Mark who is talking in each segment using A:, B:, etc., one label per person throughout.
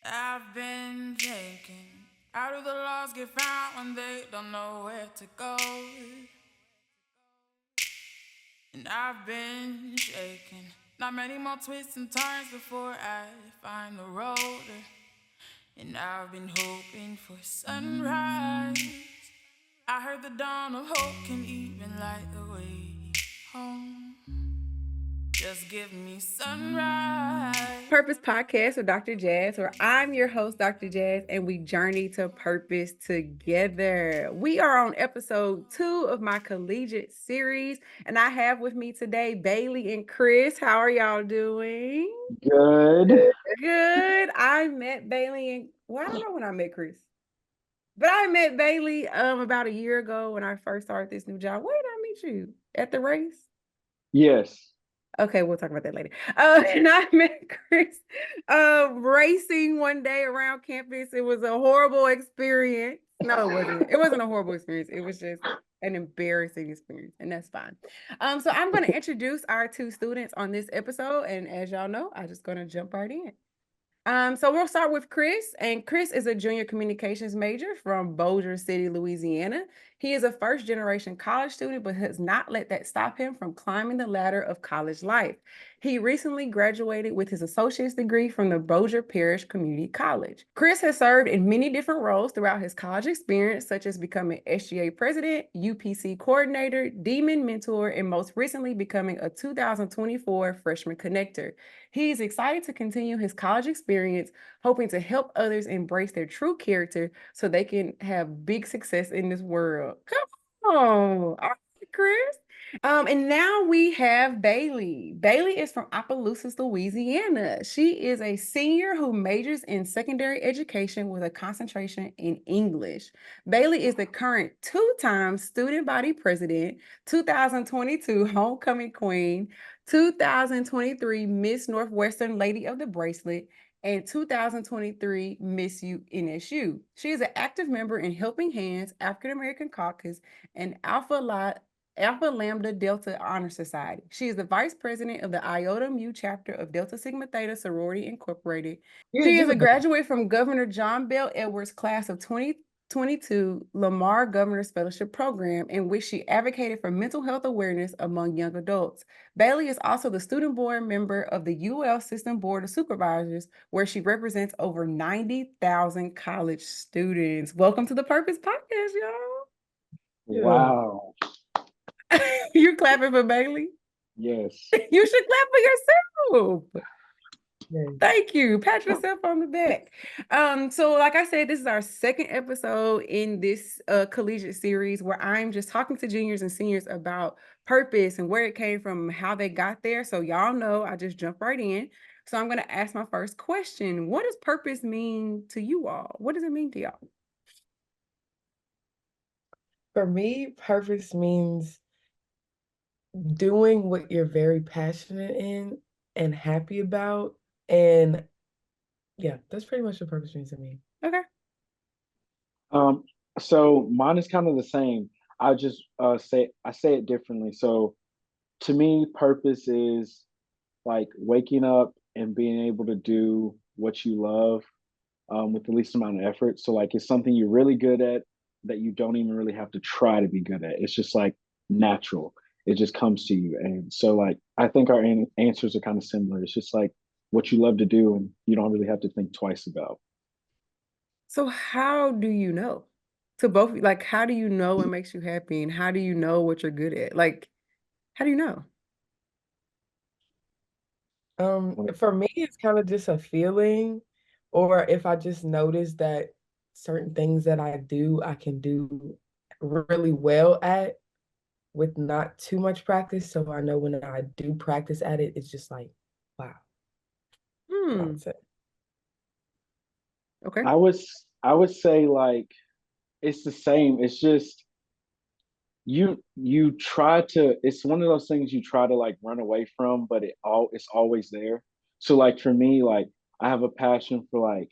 A: I've been thinking, how do the laws get found when they don't know where to go? And I've been shaking, not many more twists and turns before I find the road. And I've been hoping for sunrise. I heard the dawn of hope can even light the way home. Just give me sunrise.
B: Purpose Podcast with Dr. Jazz, where I'm your host, Dr. Jazz, and we journey to purpose together. We are on episode 2 of my Collegiate series, and I have with me today Bailey and Chris. How are y'all doing?
C: Good.
B: Good. I met Bailey and I don't know when I met Chris, but I met Bailey about a year ago when I first started this new job. Where did I meet you? At the race?
C: Yes.
B: Okay, we'll talk about that later. And I met Chris racing one day around campus. It was a horrible experience. No, it wasn't. It wasn't a horrible experience. It was just an embarrassing experience, and that's fine. So I'm going to introduce our two students on this episode, and as y'all know, I'm just going to jump right in. So we'll start with Chris, and Chris is a junior communications major from Bossier City, Louisiana. He is a first-generation college student, but has not let that stop him from climbing the ladder of college life. He recently graduated with his associate's degree from the Bossier Parish Community College. Chris has served in many different roles throughout his college experience, such as becoming SGA president, UPC coordinator, Demon mentor, and most recently becoming a 2024 freshman connector. He's excited to continue his college experience, hoping to help others embrace their true character so they can have big success in this world. Come on. All right, Chris. And now we have Bailey. Bailey is from Opelousas, Louisiana. She is a senior who majors in secondary education with a concentration in English. Bailey is the current two-time student body president, 2022 homecoming queen, 2023 Miss Northwestern Lady of the Bracelet, and 2023 Miss UNSU. She is an active member in Helping Hands, African American Caucus, and Alpha Lambda Delta Honor Society. She is the vice president of the Iota Mu chapter of Delta Sigma Theta Sorority Incorporated. She is a graduate from Governor John Bell Edwards class of 2022 Lamar Governor's Fellowship Program, in which she advocated for mental health awareness among young adults. Bailey is also the student board member of the UL System Board of Supervisors, where she represents over 90,000 college students. Welcome to the Purpose Podcast,
C: Wow.
B: y'all. You're clapping for Bailey?
C: Yes.
B: You should clap for yourself. Thank you. Pat yourself on the back. So like I said, this is our second episode in this collegiate series where I'm just talking to juniors and seniors about purpose and where it came from, how they got there. So y'all know I just jump right in. So I'm going to ask my first question. What does purpose mean to you all? What does it mean to y'all?
D: For me, purpose means doing what you're very passionate in and happy about. And yeah, that's pretty much what purpose means to me.
B: Okay.
C: Um, so mine is kind of the same. I just say it differently. So to me, purpose is like waking up and being able to do what you love with the least amount of effort. So like it's something you're really good at that you don't even really have to try to be good at. It's just like natural. It just comes to you. And so like I think our answers are kind of similar. It's just like what you love to do and you don't really have to think twice about.
B: So how do you know? To both, like, how do you know what makes you happy and how do you know what you're good at? Like, how do you know?
D: For me, it's kind of just a feeling, or if I just notice that certain things that I do, I can do really well at with not too much practice. So I know when I do practice at it, it's just like, wow,
B: Hmm.
D: that's it.
B: Okay.
C: I would say like it's the same. It's just you try to it's one of those things you try to like run away from, but it's always there. So like for me, like I have a passion for like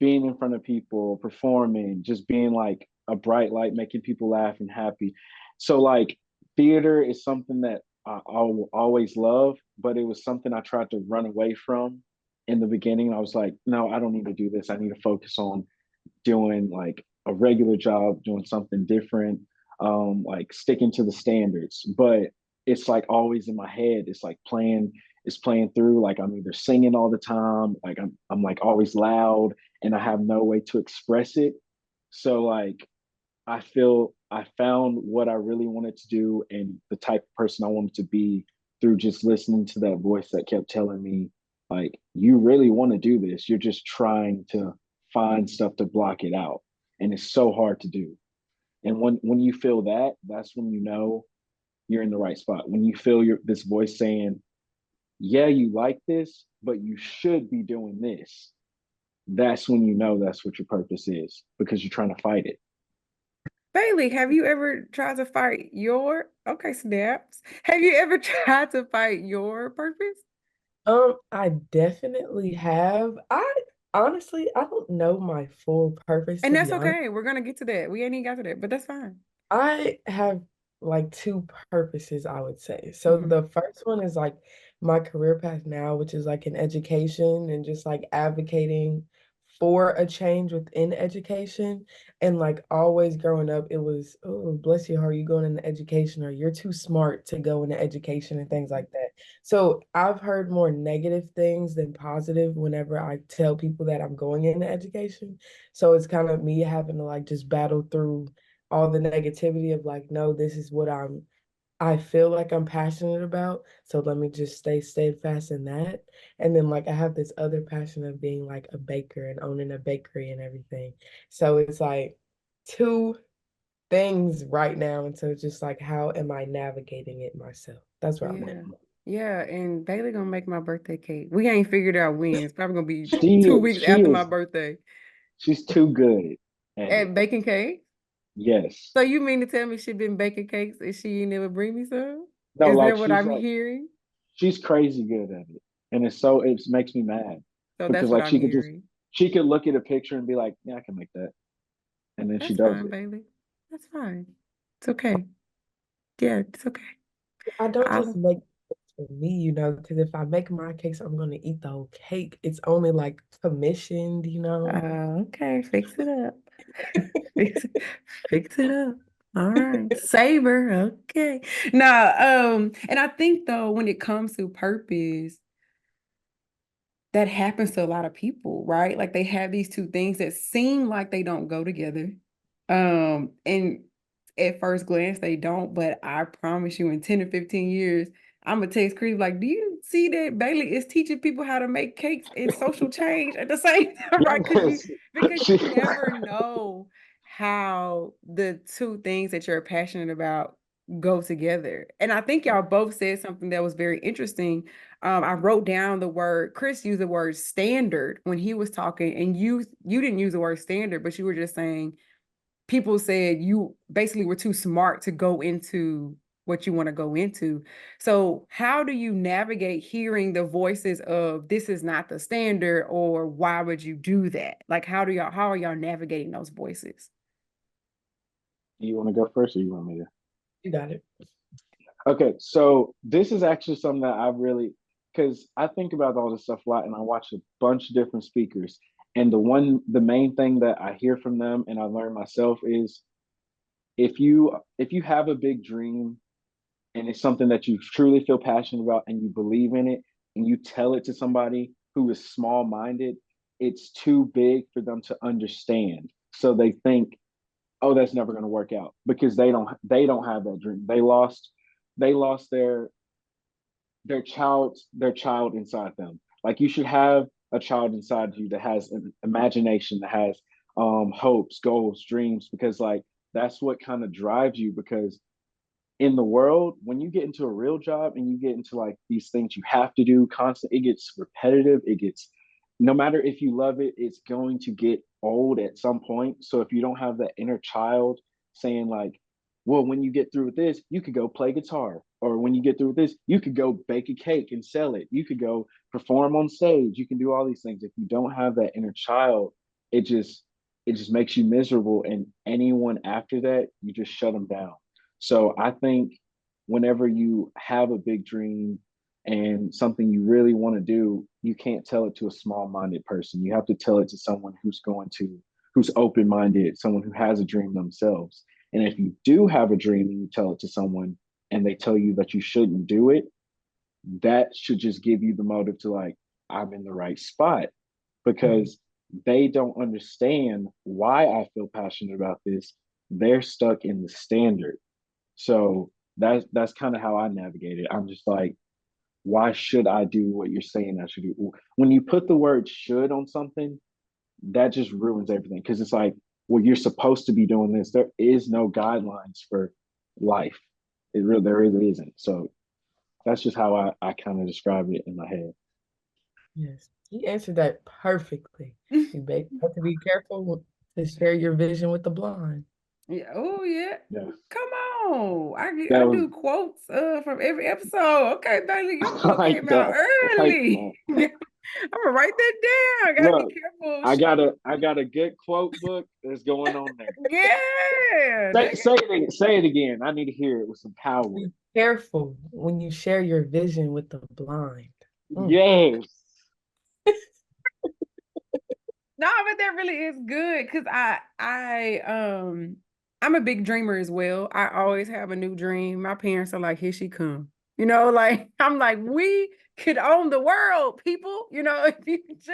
C: being in front of people, performing, just being like a bright light, making people laugh and happy. So like theater is something that I always love, but it was something I tried to run away from. in the beginning. I was like, no, I don't need to do this. I need to focus on doing like a regular job, doing something different, like sticking to the standards. But it's like always in my head. It's playing through. Like I'm either singing all the time, like I'm like always loud, and I have no way to express it. So like I feel I found what I really wanted to do and the type of person I wanted to be through just listening to that voice that kept telling me, like, you really want to do this. You're just trying to find stuff to block it out. And it's so hard to do. And when you feel that, that's when you know you're in the right spot. When you feel this voice saying, yeah, you like this, but you should be doing this. That's when you know that's what your purpose is because you're trying to fight it.
B: Bailey, have you ever tried to fight your, okay, snaps. Have you ever tried to fight your purpose?
D: I definitely have. I honestly, I don't know my full purpose,
B: And
D: to
B: that's
D: be honest.
B: okay. We're gonna get to that. We ain't even got to that, but that's fine.
D: I have like two purposes, I would say. So
B: Mhm.
D: the first one is like my career path now, which is like in education and just like advocating for a change within education. And like always growing up, it was, oh, bless your heart, you going into education, or you're too smart to go into education and things like that. So I've heard more negative things than positive whenever I tell people that I'm going into education. So it's kind of me having to like just battle through all the negativity of like, no, this is what I feel like I'm passionate about. So let me just stay steadfast in that. And then like I have this other passion of being like a baker and owning a bakery and everything. So it's like two things right now. And so it's just like, how am I navigating it myself? That's where I'm at.
B: Yeah. Yeah, and Bailey gonna make my birthday cake. We ain't figured out when. It's probably gonna be
C: She
B: 2 weeks
C: she
B: after my
C: is
B: birthday.
C: she's too good at it.
B: At baking cake?
C: Yes.
B: So you mean to tell me she been baking cakes and she ain't never bring me some?
C: No,
B: Is
C: like
B: that what I'm hearing?
C: she's crazy good at it. And it makes me mad
B: So
C: because
B: that's what
C: like
B: I'm hearing.
C: she could look at a picture and be like, yeah, I can make that. And then she
B: That's
C: does
B: fine,
C: it.
B: Bailey. That's fine. It's okay. Yeah, it's okay.
D: I don't
B: I
D: just make cakes for me, because if I make my cakes, I'm gonna eat the whole cake. It's only like commissioned.
B: Okay, fix it up. Fix it, fix it up. All right. Savor. Okay. Now, and I think though, when it comes to purpose, that happens to a lot of people, right? Like they have these two things that seem like they don't go together. And at first glance, they don't, but I promise you, in 10 or 15 years, I'm gonna text Chris like, do you see that Bailey is teaching people how to make cakes and social change at the same time, right?
C: Yes.
B: Because
C: She,
B: you never know how the two things that you're passionate about go together. And I think y'all both said something that was very interesting. I wrote down the word, Chris used the word standard when he was talking, and you didn't use the word standard, but you were just saying people said you basically were too smart to go into what you want to go into. So how do you navigate hearing the voices of this is not the standard, or why would you do that? Like how are y'all navigating those voices?
C: you want to go first or you want me to?
D: You got it.
C: Okay, so this is actually something that I really, because I think about all this stuff a lot and I watch a bunch of different speakers. And the main thing that I hear from them and I learn myself is if you have a big dream and it's something that you truly feel passionate about and you believe in it and you tell it to somebody who is small minded, it's too big for them to understand. So they think, oh, that's never going to work out because they don't have that dream. They lost their child inside them. Like you should have a child inside you that has an imagination, that has hopes, goals, dreams, because like that's what kind of drives you. Because in the world, when you get into a real job and you get into like these things you have to do constant, it gets repetitive. It gets, no matter if you love it, it's going to get old at some point. So if you don't have that inner child saying like, well, when you get through with this, you could go play guitar. Or when you get through with this, you could go bake a cake and sell it. You could go perform on stage. You can do all these things. If you don't have that inner child, it just it just makes you miserable. And anyone after that, you just shut them down. So I think whenever you have a big dream and something you really want to do, you can't tell it to a small-minded person. You have to tell it to someone who's open-minded, someone who has a dream themselves. And if you do have a dream and you tell it to someone and they tell you that you shouldn't do it, that should just give you the motive to like, I'm in the right spot, because they don't understand why I feel passionate about this. They're stuck in the standard. So that's kind of how I navigate it. I'm just like, why should I do what you're saying I should do? When you put the word should on something, that just ruins everything, because it's like, well, you're supposed to be doing this. There is no guidelines for life. There really isn't. So that's just how I kind of describe it in my head.
D: Yes, you answered that perfectly. You have to be careful to share your vision with the blind.
B: Yeah. Oh yeah.
C: Yeah.
B: Come on.
C: That
B: I
C: was
B: do quotes from every episode. Okay, Bailey, your quote
C: like
B: came out
C: that. Like
B: early.
C: that.
B: I'm gonna write that down. I gotta be
C: Look,
B: careful.
C: I got a good quote book that's going on there.
B: Yeah.
C: Say it again. I need to hear it with some power.
D: Be careful when you share your vision with the blind.
C: Yes.
B: No, but that really is good because I'm a big dreamer as well. I always have a new dream. My parents are like, here she come. Like I'm like, we could own the world, people, if you just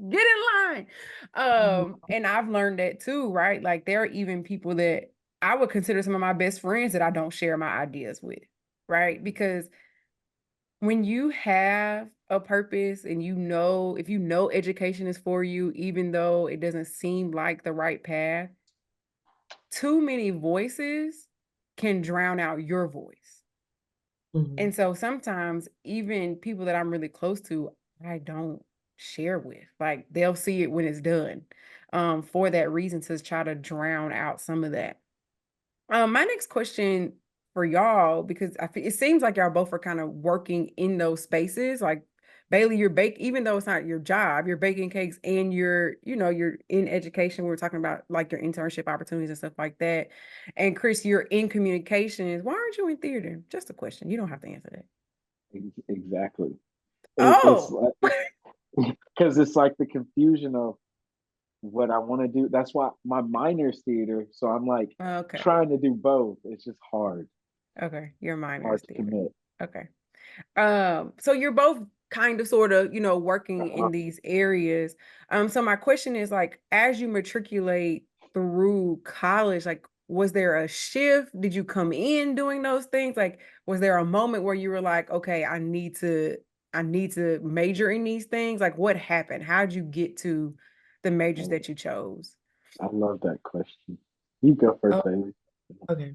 B: get in line. And I've learned that too, right? Like there are even people that I would consider some of my best friends that I don't share my ideas with, right? Because when you have a purpose and if you know education is for you, even though it doesn't seem like the right path, too many voices can drown out your voice. And so sometimes even people that I'm really close to, I don't share with. Like they'll see it when it's done, for that reason, to try to drown out some of that. My next question for y'all, because it seems like y'all both are kind of working in those spaces. Like Bailey, even though it's not your job, you're baking cakes and you're in education. We were talking about like your internship opportunities and stuff like that. And Chris, you're in communications. Why aren't you in theater? Just a question. You don't have to answer that.
C: Exactly. It's
B: Oh,
C: like, because it's like the confusion of what I want to do. That's why my minor is theater. So I'm like
B: okay.
C: trying to do both. It's just hard.
B: Okay. Your minor
C: Hard
B: is
C: to
B: theater.
C: commit.
B: Okay. So you're both kind of sort of, working in these areas. So my question is like, as you matriculate through college, like, was there a shift? Did you come in doing those things? Like, was there a moment where you were like, okay, I need to major in these things? Like, what happened? How'd you get to the majors that you chose?
C: I love that question. You go first,
D: Um,
C: baby.
D: Okay.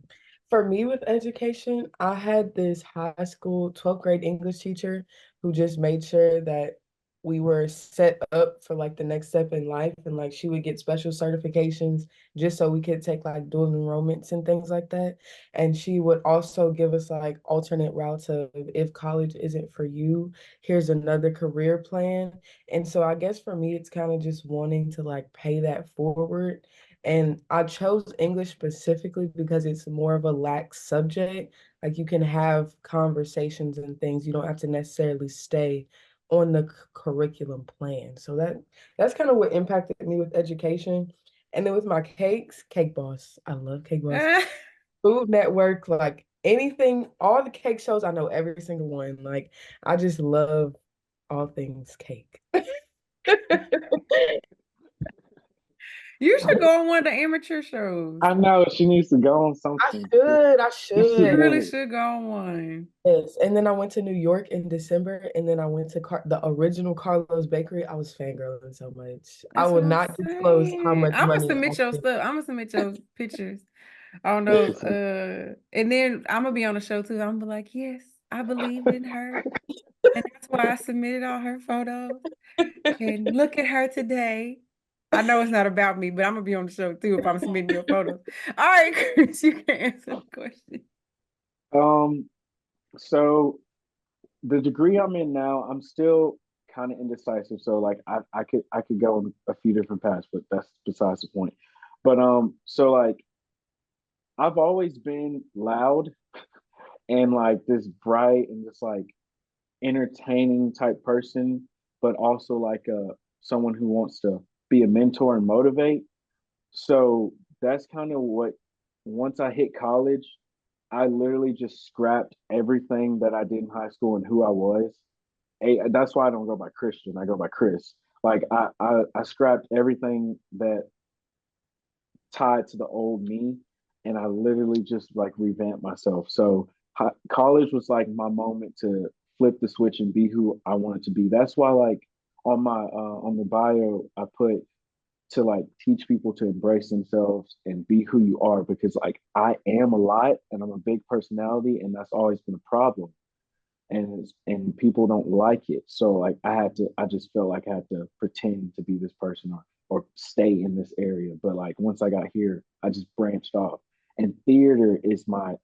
D: For me with education, I had this high school 12th grade English teacher who just made sure that we were set up for like the next step in life, and like she would get special certifications just so we could take like dual enrollments and things like that. And she would also give us like alternate routes of, if college isn't for you, here's another career plan. And so I guess for me, it's kind of just wanting to like pay that forward. And I chose English specifically because it's more of a lax subject. Like you can have conversations and things. You don't have to necessarily stay on the curriculum plan. So that's kind of what impacted me with education. And then with my cakes, Cake Boss. I love Cake Boss. Food Network, like anything, all the cake shows, I know every single one. Like I just love all things cake.
B: You should go on one of the amateur shows.
C: I know she needs to go on
D: I
C: something.
D: should, I
C: Yes, she
B: You
D: should.
B: really
C: would.
B: should go on one.
D: Yes, and then I went to New York in December, and then I went to the original Carlos Bakery. I was fangirling so much. I
B: That's
D: will
B: what I'm
D: not disclose how
B: saying.
D: much
B: I'm gonna
D: money I
B: submit your
D: spent.
B: stuff. I'm gonna submit your pictures. I don't know. And then I'm gonna be on the show too. I'm gonna be like, yes, I believed in her, and that's why I submitted all her photos. And look at her today. I know it's not about me, but I'm gonna be on the show too if I'm submitting your photos. All right, Chris, you can answer the question.
C: Um, so the degree I'm in now, I'm still kind of indecisive. So like I could go on a few different paths, but that's besides the point. But so like I've always been loud and like this bright and just like entertaining type person. but also like someone who wants to be a mentor and motivate. So that's kind of what, once I hit college, I literally just scrapped everything that I did in high school and who I was. That's why I don't go by Christian. I go by Chris. Like I scrapped everything that tied to the old me, and I literally just like revamped myself. So college was like my moment to flip the switch and be who I wanted to be. That's why like on the bio I put to like teach people to embrace themselves and be who you are, because like I am a lot and I'm a big personality, and that's always been a problem, and people don't like it. So like I just felt like I had to pretend to be this person, or stay in this area. But like once I got here, I just branched off. And theater is my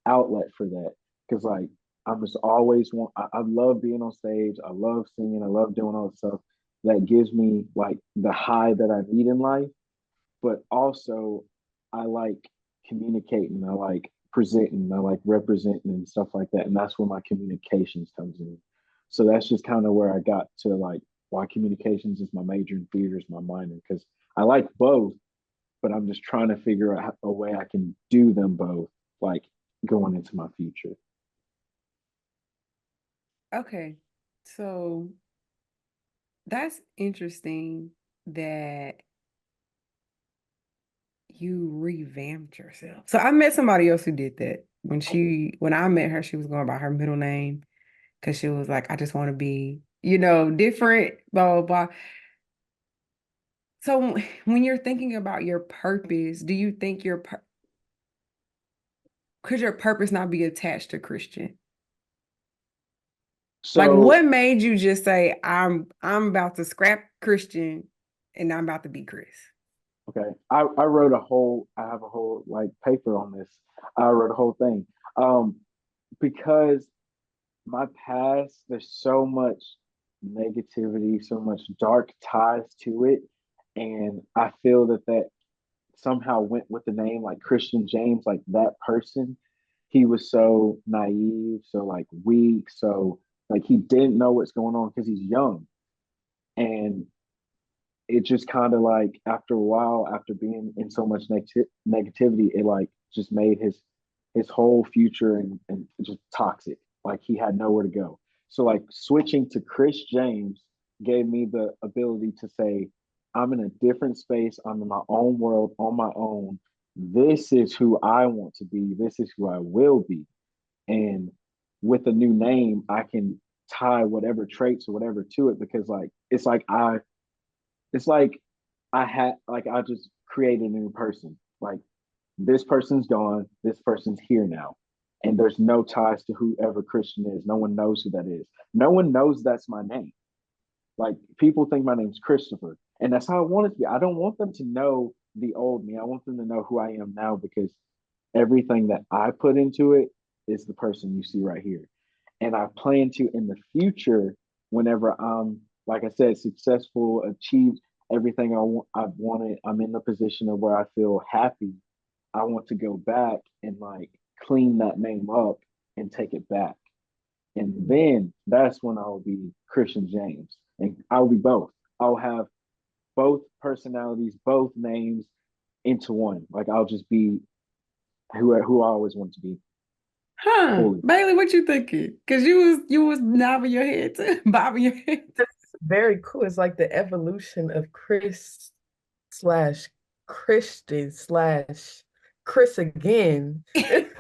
C: outlet for that. Cause like I'm just always I love being on stage. I love singing. I love doing all the stuff that gives me like the high that I need in life. But also I like communicating. I like presenting. I like representing and stuff like that. And that's where my communications comes in. So that's just kind of where I got to like why communications is my major and theater is my minor, because I like both, but I'm just trying to figure out a way I can do them both, like going into my future.
B: Okay. So that's interesting that you revamped yourself. So I met somebody else who did that. When I met her, she was going by her middle name because she was like, I just want to be, different, blah, blah, blah. So when you're thinking about your purpose, do you think could your purpose not be attached to Christian? Like,
C: So
B: what made you just say, I'm about to scrap Christian and I'm about to be Chris?
C: okay, I have a whole like paper on this. I wrote a whole thing. Because my past, there's so much negativity, so much dark ties to it. And I feel that somehow went with the name, like Christian James, like that person. He was so naive, so like weak, so like he didn't know what's going on because he's young. And it just kind of like after a while, after being in so much negativity, it like just made his whole future and just toxic. Like he had nowhere to go. So like switching to Chris James gave me the ability to say, I'm in a different space. I'm in my own world on my own. This is who I want to be. This is who I will be. And with a new name, I can tie whatever traits or whatever to it, because like it's like I just created a new person. Like this person's gone, this person's here now. And there's no ties to whoever Christian is. No one knows who that is. No one knows that's my name. Like people think my name's Christopher. And that's how I want it to be. I don't want them to know the old me. I want them to know who I am now, because everything that I put into it is the person you see right here. And I plan to in the future, whenever I'm, like I said, successful, achieved everything I've wanted, I'm in the position of where I feel happy. I want to go back and like clean that name up and take it back. And then that's when I'll be Christian James. And I'll be both. I'll have both personalities, both names into one. Like I'll just be who I always want to be
B: Huh.
C: fully.
B: Bailey, what you thinking? Because you was nodding your head too, bobbing your head.
D: It's very cool. It's like the evolution of Chris slash Christian slash Chris again. It's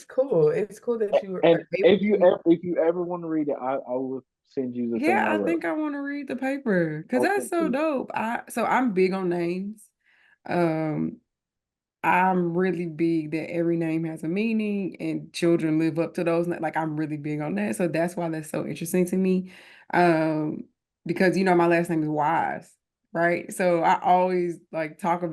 D: cool. It's cool that you
C: And
D: are able to.
C: if you ever want to read it, I will send you the thing
B: Yeah,
C: I
B: I
C: wrote.
B: think I want to read the paper because
C: Okay,
B: that's so
C: cool.
B: dope. So I'm big on names. Um, I'm really big that every name has a meaning and children live up to those. Like I'm really big on that. So that's why that's so interesting to me. Um, because my last name is Wise, right? So I always like I talk to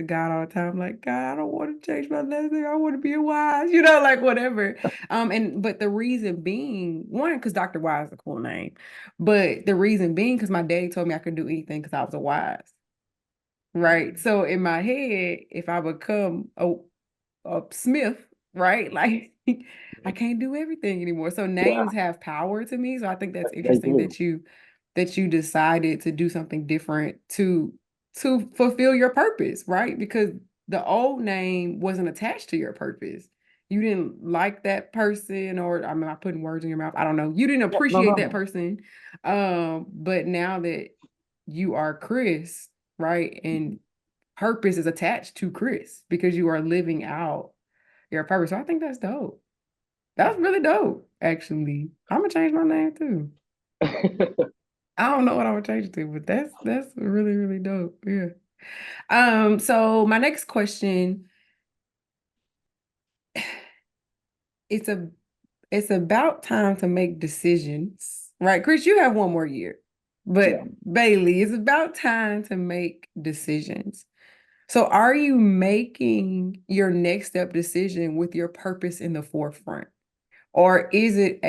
B: God all the time, like, God, I don't want to change my last name. I want to be a Wise, like whatever. But the reason being, one, because Dr. Wise is a cool name. But the reason being, because my daddy told me I could do anything because I was a Wise. Right. So in my head, if I become a Smith, right? Like I can't do everything anymore. So
C: Yeah,
B: names have power to me. So I think that's
C: they
B: interesting
C: do.
B: that you decided to do something different to fulfill your purpose, right? Because the old name wasn't attached to your purpose. You didn't like that person, or I'm not putting words in your mouth. I don't know. You didn't
C: Yeah, no,
B: appreciate
C: no,
B: that
C: no.
B: person. But now that you are Chris, right? And purpose is attached to Chris because you are living out your purpose. So I think that's dope. That's really dope, actually. I'm gonna change my name too. I don't know what I'm gonna change it to, but that's really, really dope. Yeah. So my next question, it's a it's about time to make decisions. Right, Chris, you have one more year. But
C: Yeah.
B: Bailey, it's about time to make decisions. So are you making your next step decision with your purpose in the forefront? Or is it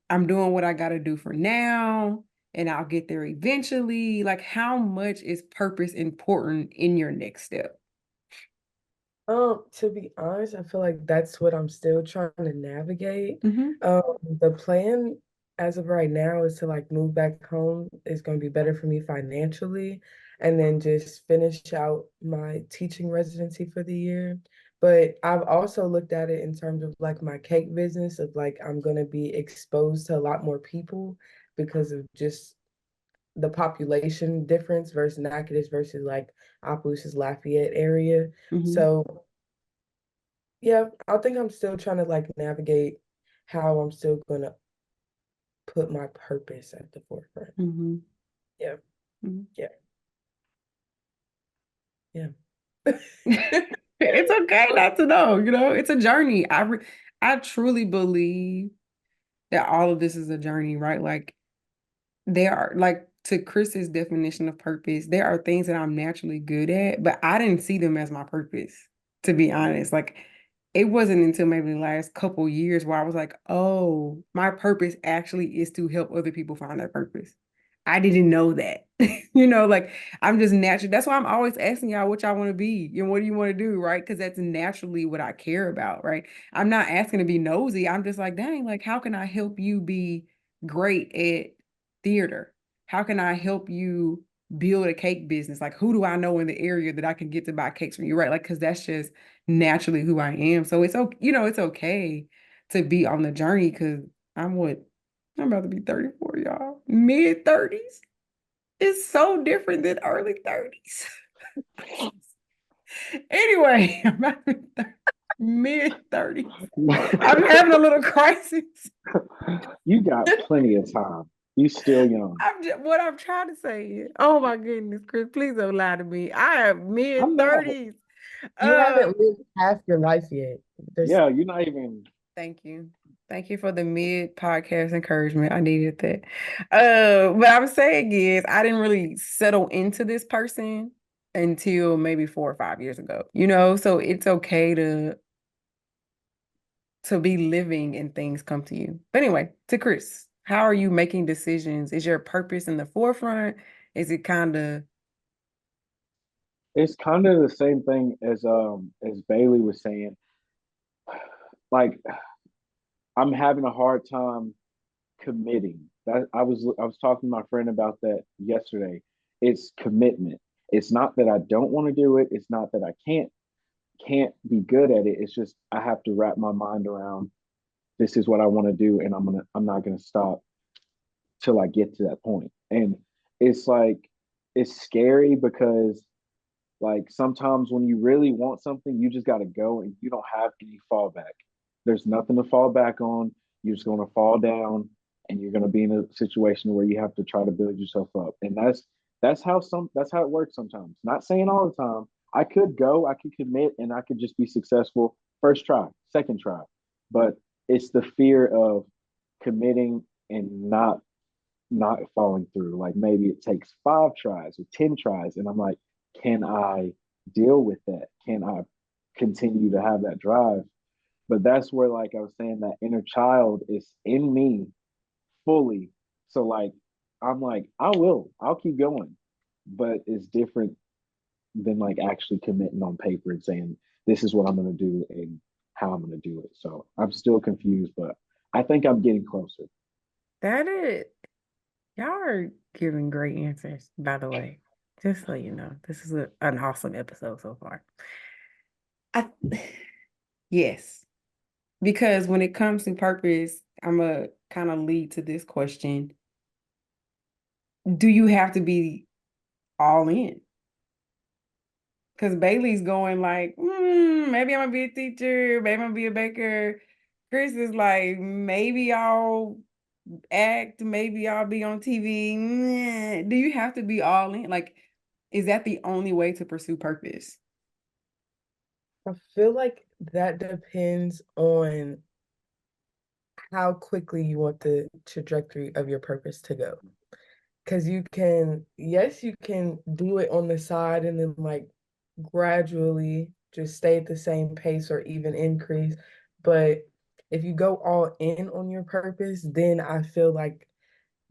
B: I'm doing what I got to do for now and I'll get there eventually? Like, how much is purpose important in your next step?
D: To be honest, I feel like that's what I'm still trying to navigate.
B: Mm-hmm.
D: The plan as of right now is to like move back home. It's going to be better for me financially, and then just finish out my teaching residency for the year. But I've also looked at it in terms of like my cake business of like I'm going to be exposed to a lot more people because of just the population difference versus Natchitoches versus like Opelousas Lafayette area.
B: Mm-hmm.
D: So yeah, I think I'm still trying to like navigate how I'm still gonna put my purpose at the forefront.
B: Mm-hmm.
D: Yeah,
B: Mm-hmm.
D: yeah, yeah.
B: It's okay not to know, it's a journey. I truly believe that all of this is a journey, right? Like there are like to Chris's definition of purpose, there are things that I'm naturally good at, but I didn't see them as my purpose, to be honest. Like it wasn't until maybe the last couple years where I was like, oh, my purpose actually is to help other people find their purpose. I didn't know that. Like I'm just natural. That's why I'm always asking y'all what y'all want to be and what do you want to do, right? Because that's naturally what I care about, right? I'm not asking to be nosy. I'm just like, dang, like how can I help you be great at theater? How can I help you build a cake business? Like, who do I know in the area that I can get to buy cakes from you? Right. Like, because that's just naturally who I am. So it's okay, it's okay to be on the journey because I'm about to be 34, y'all. Mid 30s is so different than early 30s. Anyway, I'm about to be mid 30s. I'm having a little crisis.
C: You got plenty of time. You still young.
B: What I'm trying to say is, oh my goodness, Chris, please don't lie to me. I am
C: I'm
B: mid
C: not.
B: 30s.
D: You
B: Uh,
D: haven't lived half your life yet. There's
C: Yeah, you're not even.
B: Thank you. Thank you for the mid podcast encouragement. I needed that. What I'm saying is I didn't really settle into this person until maybe 4 or 5 years ago, so it's okay to be living and things come to you. But anyway, to Chris, how are you making decisions? Is your purpose in the forefront? Is it kind of
C: It's kind of the same thing as Bailey was saying. Like I'm having a hard time committing. That I was talking to my friend about that yesterday. It's commitment. It's not that I don't want to do it. It's not that I can't be good at it. It's just I have to wrap my mind around this is what I want to do, and I'm not gonna stop till I get to that point. And it's like it's scary because like sometimes when you really want something, you just gotta go and you don't have any fallback. There's nothing to fall back on. You're just gonna fall down and you're gonna be in a situation where you have to try to build yourself up. And that's how it works sometimes. Not saying all the time. I could commit and I could just be successful first try, second try. But it's the fear of committing and not following through. Like maybe it takes 5 tries or 10 tries, and I'm like, can I deal with that? Can I continue to have that drive? But that's where, like I was saying, that inner child is in me fully. So like, I'm like, I'll keep going, but it's different than like actually committing on paper and saying this is what I'm gonna do, and how I'm gonna do it. So I'm still confused, but I think I'm getting closer.
B: That is, y'all are giving great answers, by the way. Just so you know, this is an awesome episode so far. I yes, because when it comes to purpose, I'm a kind of lead to this question. Do you have to be all in? Because Bailey's going like, maybe I'm gonna be a teacher, maybe I'm gonna be a baker. Chris is like, maybe I'll act, maybe I'll be on TV. Do you have to be all in? Like, is that the only way to pursue purpose?
D: I feel like that depends on how quickly you want the trajectory of your purpose to go. Because you can, yes, you can do it on the side and then like gradually just stay at the same pace or even increase. But if you go all in on your purpose, then I feel like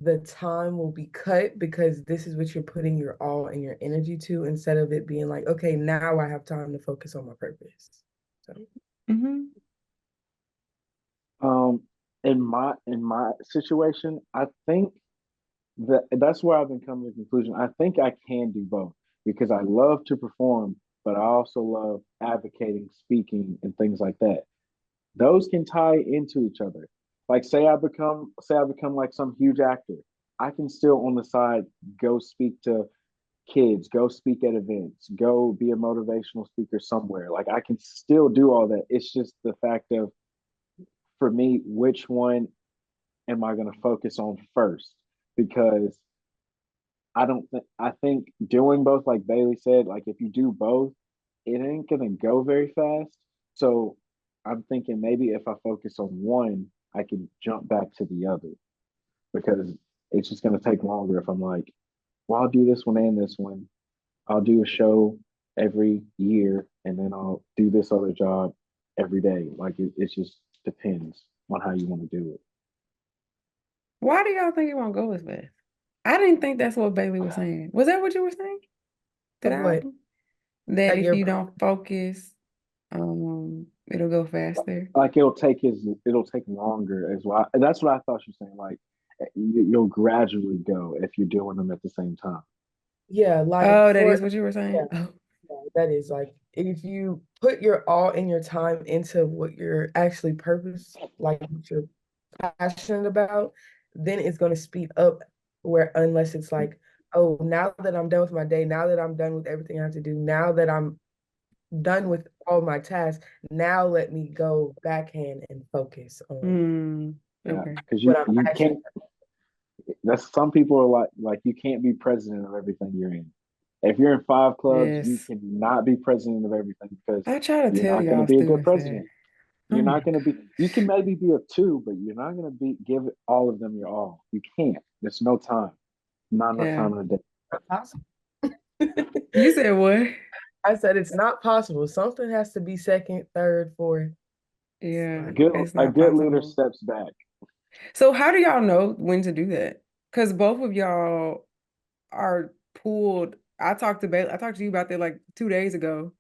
D: the time will be cut because this is what you're putting your all and your energy to instead of it being like, okay, now I have time to focus on my purpose. So
B: Mm-hmm.
C: Um, in my situation, I think that's where I've been coming to the conclusion. I think I can do both because I love to perform, but I also love advocating, speaking, and things like that. Those can tie into each other. Like say I become like some huge actor. I can still on the side go speak to kids, go speak at events, go be a motivational speaker somewhere. Like I can still do all that. It's just the fact of for me, which one am I going to focus on first? Because I think doing both, like Bailey said, like if you do both, it ain't gonna go very fast. So I'm thinking maybe if I focus on one, I can jump back to the other because it's just gonna take longer if I'm like, well, I'll do this one and this one. I'll do a show every year and then I'll do this other job every day. Like it just depends on how you want to do it.
B: Why do y'all think it won't go as fast? I didn't think that's what Bailey was saying. Was that what you were saying? Did
D: of
B: I?
D: what?
B: That
D: That
B: if
D: your
B: you don't focus, it'll go faster.
C: Like it'll take longer as well. That's what I thought you were saying. Like you'll gradually go if you're doing them at the same time.
D: yeah, like
B: Oh, that
D: for
B: is what you were
D: yeah,
B: saying? Oh,
D: yeah, that is like if you put your all in your time into what you're actually purpose, like what you're passionate about, then it's going to speed up. Where unless it's like, oh, now that I'm done with my day, now that I'm done with everything I have to do, now that I'm done with all my tasks, now let me go backhand and focus on
C: Yeah,
B: okay.
C: because
D: what I'm
C: you
D: passionate
C: can't. That's some people are like you can't be president of everything you're in. If you're in five clubs, you
B: Yes.
C: cannot be president of everything because
B: I try to
C: you're
B: tell
C: not going to
B: y'all
C: be a good
B: students that.
C: president.
B: Oh
C: You're
B: my
C: not going to be. You can maybe be a two, but you're not going to be give all of them your all. You can't. There's no time. Not enough
B: yeah.
C: time in a day.
D: possible.
B: You said what?
D: I said it's not possible. Something has to be second, third, fourth.
B: Yeah,
D: Like,
B: it's
C: A
B: not
C: good leader
B: possible.
C: steps back.
B: So how do y'all know when to do that? Because both of y'all are pulled. I talked to you about that like 2 days ago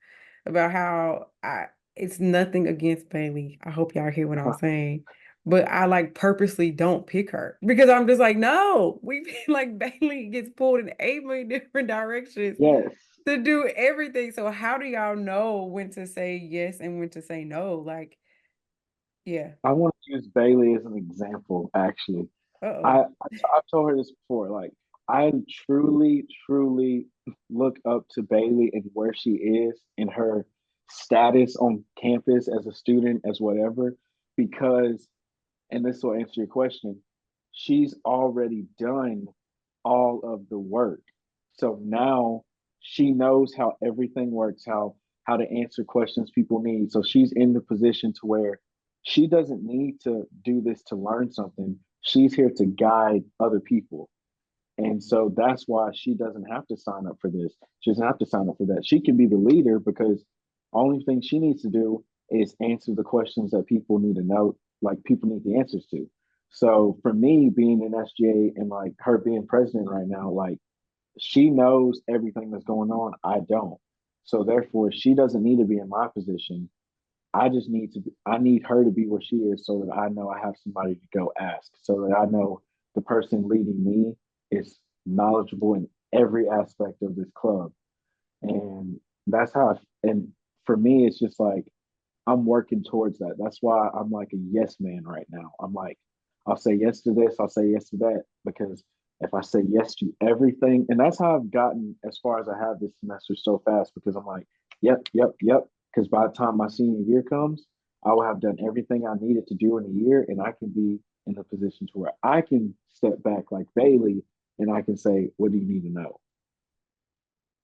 B: about how it's nothing against Bailey. I hope y'all hear what I'm saying. But I like purposely don't pick her because I'm just like, no, like Bailey gets pulled in 8 million different directions
C: Yes,
B: to do everything. So how do y'all know when to say yes and when to say no? Like, yeah.
C: I want to use Bailey as an example. Actually,
B: Uh-oh.
C: I've told her this before. Like I truly, truly look up to Bailey and where she is in her status on campus as a student, as whatever, because, and this will answer your question, she's already done all of the work. So now she knows how everything works, how to answer questions people need. So she's in the position to where she doesn't need to do this to learn something. She's here to guide other people. And so that's why she doesn't have to sign up for this. She doesn't have to sign up for that. She can be the leader because only thing she needs to do is answer the questions that people need to know, like people need the answers to. So for me, being in SGA and like her being president right now, like she knows everything that's going on. I don't. So therefore, she doesn't need to be in my position. I just need to, I need her to be where she is so that I know I have somebody to go ask, so that I know the person leading me is knowledgeable in every aspect of this club. And that's how, and for me, it's just like, I'm working towards that. That's why I'm like a yes man right now. I'm like, I'll say yes to this, I'll say yes to that, because if I say yes to everything, and that's how I've gotten as far as I have this semester so fast, because I'm like, yep, yep, yep. Because by the time my senior year comes, I will have done everything I needed to do in a year, and I can be in a position to where I can step back like Bailey, and I can say, what do you need to know?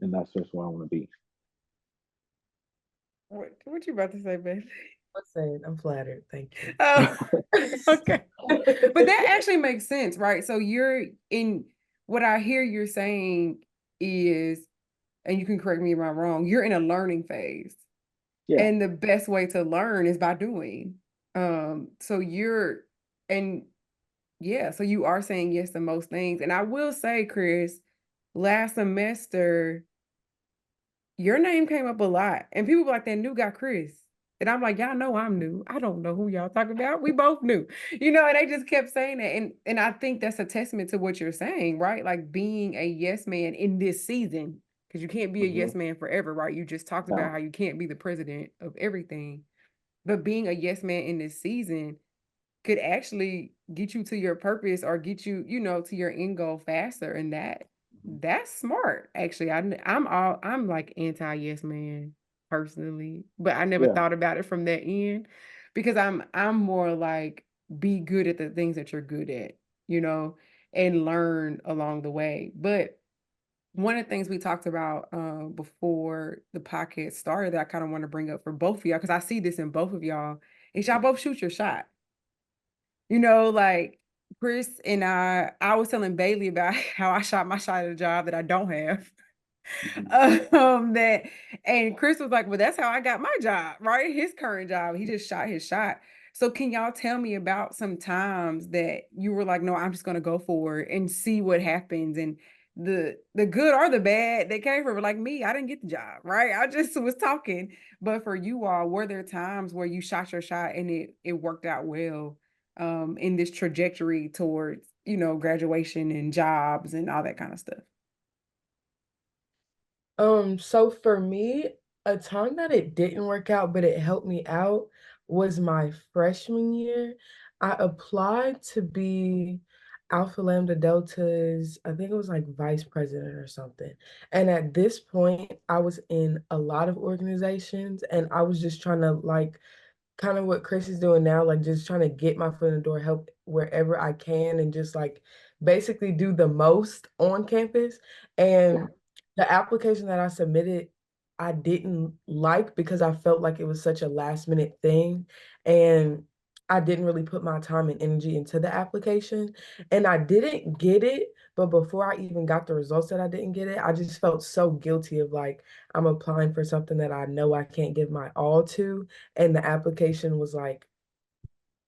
C: And that's just where I want to be.
B: What you about to say, baby?
D: What's saying? I'm flattered. Thank you.
B: Oh, okay. But that actually makes sense, right? So you're in what I hear you're saying is, and you can correct me if I'm wrong, you're in a learning phase.
C: Yeah.
B: And the best way to learn is by doing. So you're, and yeah, so you are saying yes to most things. And I will say, Chris, last semester, your name came up a lot. And people were like, that new guy, Chris. And I'm like, y'all know I'm new. I don't know who y'all talking about. We both knew, and they just kept saying that. And I think that's a testament to what you're saying, right? Like being a yes man in this season, because you can't be a
C: Mm-hmm.
B: yes man forever, right? You just talked about
C: No.
B: how you can't be the president of everything. But being a yes man in this season could actually get you to your purpose or get you, to your end goal faster. And
C: Mm-hmm.
B: that's smart. Actually, I'm like anti yes man personally, but I never
C: Yeah.
B: thought about it from that end because I'm more like be good at the things that you're good at, you know, and learn along the way. But one of the things we talked about before the podcast started that I kind of want to bring up for both of y'all, because I see this in both of y'all, is y'all both shoot your shot. Like Chris and I was telling Bailey about how I shot my shot at a job that I don't have.
C: Mm-hmm.
B: That and Chris was like, well, that's how I got my job, right? His current job. He just shot his shot. So can y'all tell me about some times that you were like, no, I'm just gonna go for it and see what happens, and the good or the bad that came from it. Like me, I didn't get the job, right? I just was talking. But for you all, were there times where you shot your shot and it worked out well in this trajectory towards, graduation and jobs and all that kind of stuff?
D: So for me, a time that it didn't work out, but it helped me out was my freshman year. I applied to be Alpha Lambda Delta's, I think it was like vice president or something. And at this point, I was in a lot of organizations and I was just trying to like kind of what Chris is doing now, like just trying to get my foot in the door, help wherever I can, and just like basically do the most on campus.
C: Yeah.
D: And the application that I submitted, I didn't like because I felt like it was such a last minute thing. And I didn't really put my time and energy into the application. And I didn't get it. But before I even got the results that I didn't get it, I just felt so guilty of like, I'm applying for something that I know I can't give my all to, and the application was like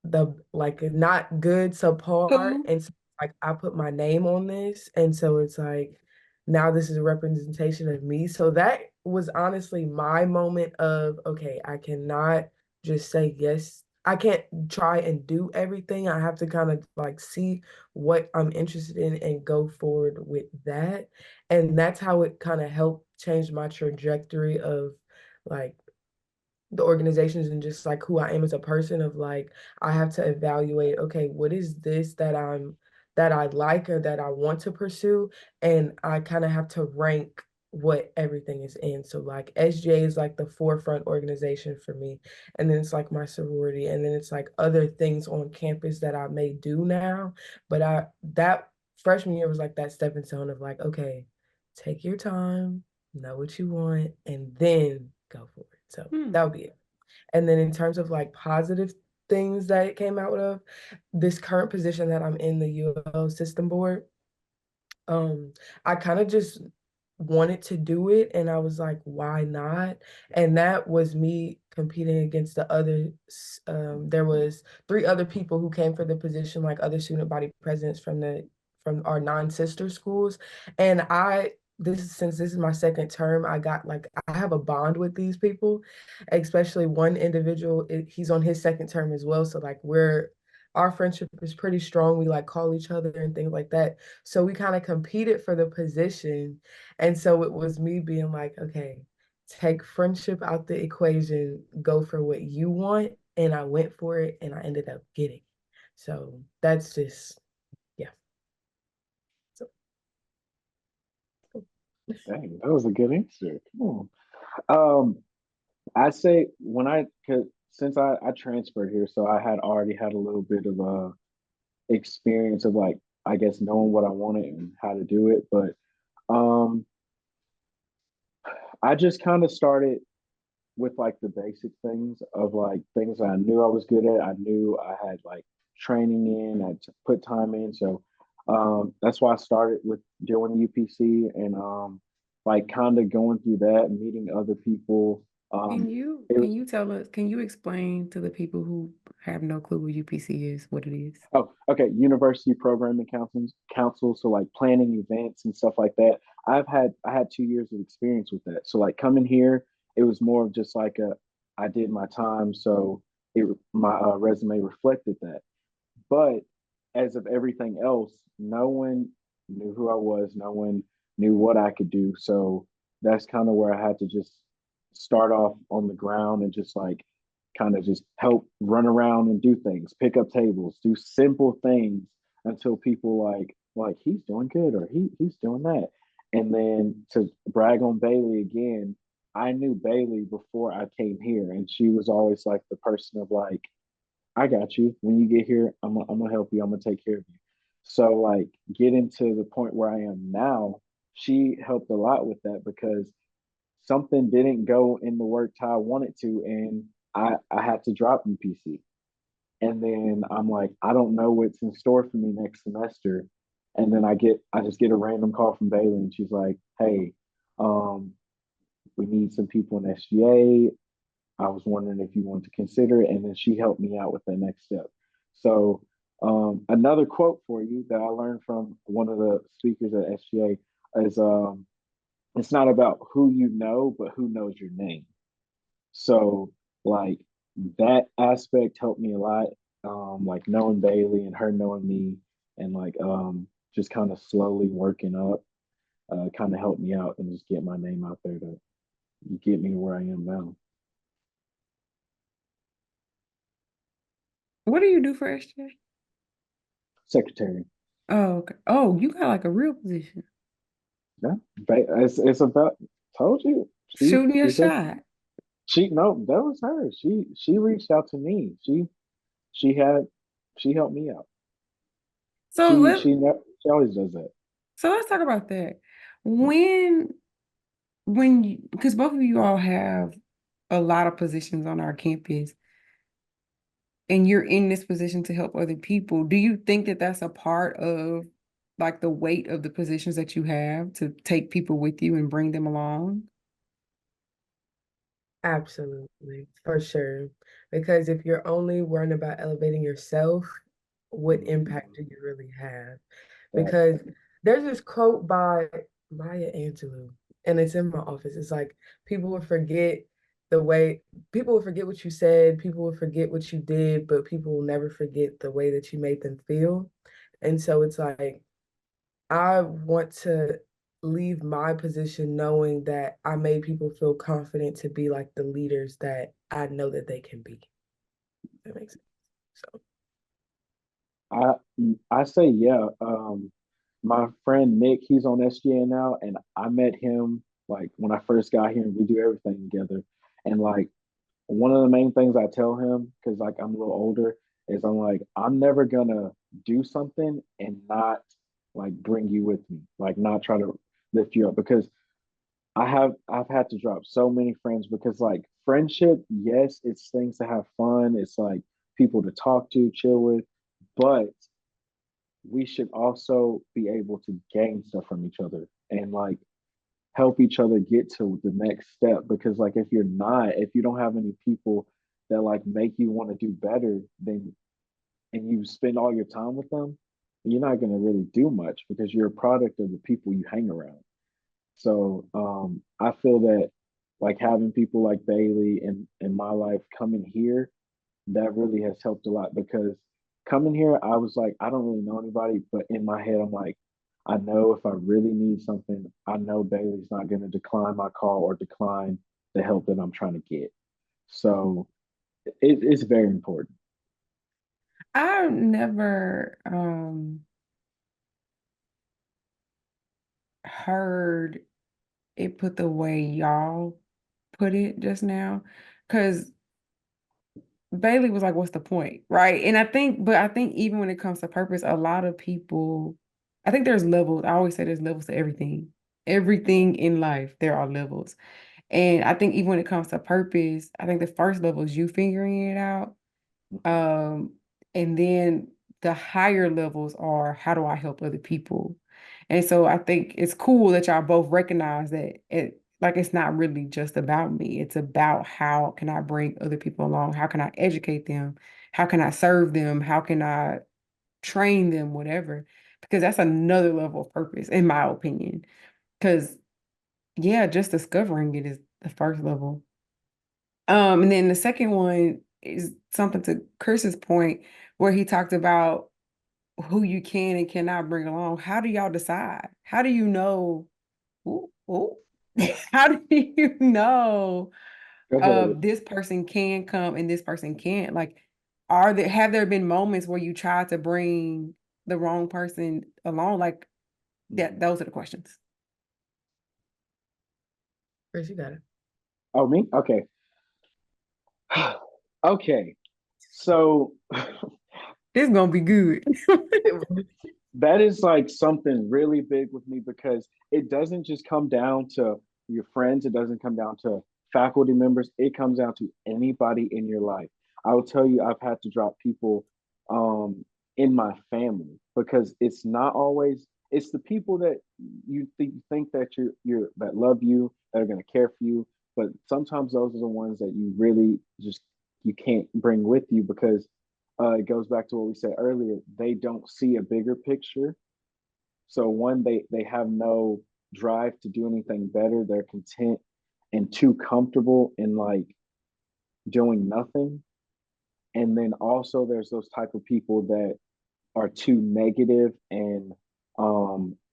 D: the like not good, subpar.
B: Cool.
D: And so, like I put my name on this, and so it's like now this is a representation of me. So that was honestly my moment of okay, I cannot just say yes. I can't try and do everything. I have to kind of like see what I'm interested in and go forward with that. And that's how it kind of helped change my trajectory of like the organizations and just like who I am as a person of like I have to evaluate, okay, what is this that I like or that I want to pursue? And I kind of have to rank what everything is in. So like SJ is like the forefront organization for me. And then it's like my sorority. And then it's like other things on campus that I may do now. But that freshman year was like that stepping stone of like, okay, take your time, know what you want, and then go for it. So
B: Hmm.
D: that would be it. And then in terms of like positive things that it came out of, this current position that I'm in, the UL system board, um, I kind of just wanted to do it and I was like, why not? And that was me competing against the other there was three other people who came for the position, like other student body presidents from our non-sister schools. And I since this is my second term, I got like I have a bond with these people, especially one individual. He's on his second term as well, so like our friendship is pretty strong. We like call each other and things like that. So we kind of competed for the position, and so it was me being like, okay, take friendship out the equation, go for what you want, and I went for it, and I ended up getting. So that's just yeah. So.
C: Dang, that was a good answer. Come on. I say when cause since I transferred here, so I had already had a little bit of a experience of like I guess knowing what I wanted and how to do it. But um I just kind of started with like the basic things of like things I knew I was good at. I knew I had like training in, I had to put time in. So that's why I started with doing UPC and like kind of going through that and meeting other people.
B: Can
C: Um
B: you
C: it,
B: can you tell us, can you explain to the people who have no clue what UPC is, what it is?
C: oh, okay, University Programming Council, so like planning events and stuff like that. I had 2 years of experience with that. So like coming here, it was more of just like a I did my time, so my resume reflected that. But as of everything else, no one knew who I was. No one knew what I could do. So that's kind of where I had to just start off on the ground and just like kind of just help run around and do things, pick up tables, do simple things until people like he's doing good or he's doing that. And then to brag on Bailey again, I knew Bailey before I came here, and she was always like the person of like, I got you. When you get here, I'm gonna help you. I'm gonna take care of you. So like getting to the point where I am now, she helped a lot with that because something didn't go in the work I wanted to, and I had to drop UPC. And then I'm like, I don't know what's in store for me next semester. And then I just get a random call from Bailey, and she's like, hey, um, we need some people in SGA. I was wondering if you wanted to consider it. And then she helped me out with the next step. So, another quote for you that I learned from one of the speakers at SGA is it's not about who you know, but who knows your name. So, like, that aspect helped me a lot. Like, knowing Bailey and her knowing me, and like, just kind of slowly working up, kind of helped me out and just get my name out there to get me where I am now.
B: What do you do for SJ?
C: Secretary.
B: Oh, okay. Oh, you got like a real position.
C: Yeah, it's about. Told you
B: Shooting your
C: she took
B: shot.
C: she no that was her. She reached out to me. She had she helped me out.
B: So let
C: She always does that.
B: so let's talk about that. When when you, because both of you all have a lot of positions on our campus, and you're in this position to help other people, do you think that that's a part of like the weight of the positions that you have to take people with you and bring them along?
D: Absolutely, for sure. Because if you're only worrying about elevating yourself, what impact do you really have?
C: Right.
D: Because there's this quote by Maya Angelou, and it's in my office. It's like people will forget the way people will forget what you said, people will forget what you did, but people will never forget the way that you made them feel. And so it's like I want to leave my position knowing that I made people feel confident to be like the leaders that I know that they can be. That makes sense. So
C: I I say yeah. My friend Nick, he's on SGA now, and I met him like when I first got here, and we do everything together. And like one of the main things I tell him, because like I'm a little older, is I'm like, I'm never gonna do something and not like bring you with me, like not try to lift you up because I've had to drop so many friends because like friendship, yes, it's things to have fun, it's like people to talk to, chill with, but we should also be able to gain stuff from each other and like help each other get to the next step because like if you don't have any people that like make you want to do better then and you spend all your time with them, you're not going to really do much because you're a product of the people you hang around. So I feel that like having people like Bailey in my life coming here, that really has helped a lot because coming here, I was like, I don't really know anybody, but in my head, I'm like, I know if I really need something, I know Bailey's not going to decline my call or decline the help that I'm trying to get. So it's very important.
B: I've never heard it put the way y'all put it just now. Because Bailey was like, what's the point? Right. And I think even when it comes to purpose, a lot of people, I think there's levels. I always say there's levels to everything. Everything in life, there are levels. And I think even when it comes to purpose, I think the first level is you figuring it out. Um, and then the higher levels are how do I help other people? And so I think it's cool that y'all both recognize that it's not really just about me. It's about how can I bring other people along? How can I educate them? How can I serve them? How can I train them? Whatever. Because that's another level of purpose, in my opinion. Because yeah, just discovering it is the first level. And then the second one is something to Chris's point where he talked about who you can and cannot bring along. How do y'all decide? How do you know? Ooh, ooh. How do you know
C: Go ahead.
B: this person can come and this person can't? Like, have there been moments where you tried to bring the wrong person along? Like that, those are the questions.
D: Chris, you got it.
C: Oh, me? Okay. Okay. So
B: This is gonna be good.
C: that is like something really big with me because it doesn't just come down to your friends, it doesn't come down to faculty members, it comes down to anybody in your life. I will tell you, I've had to drop people um, in my family because it's not always it's the people that think that you're that love you that are going to care for you, but sometimes those are the ones that you really just you can't bring with you because it goes back to what we said earlier. They don't see a bigger picture. So one, they have no drive to do anything better. They're content and too comfortable in like doing nothing. And then also there's those type of people that are too negative and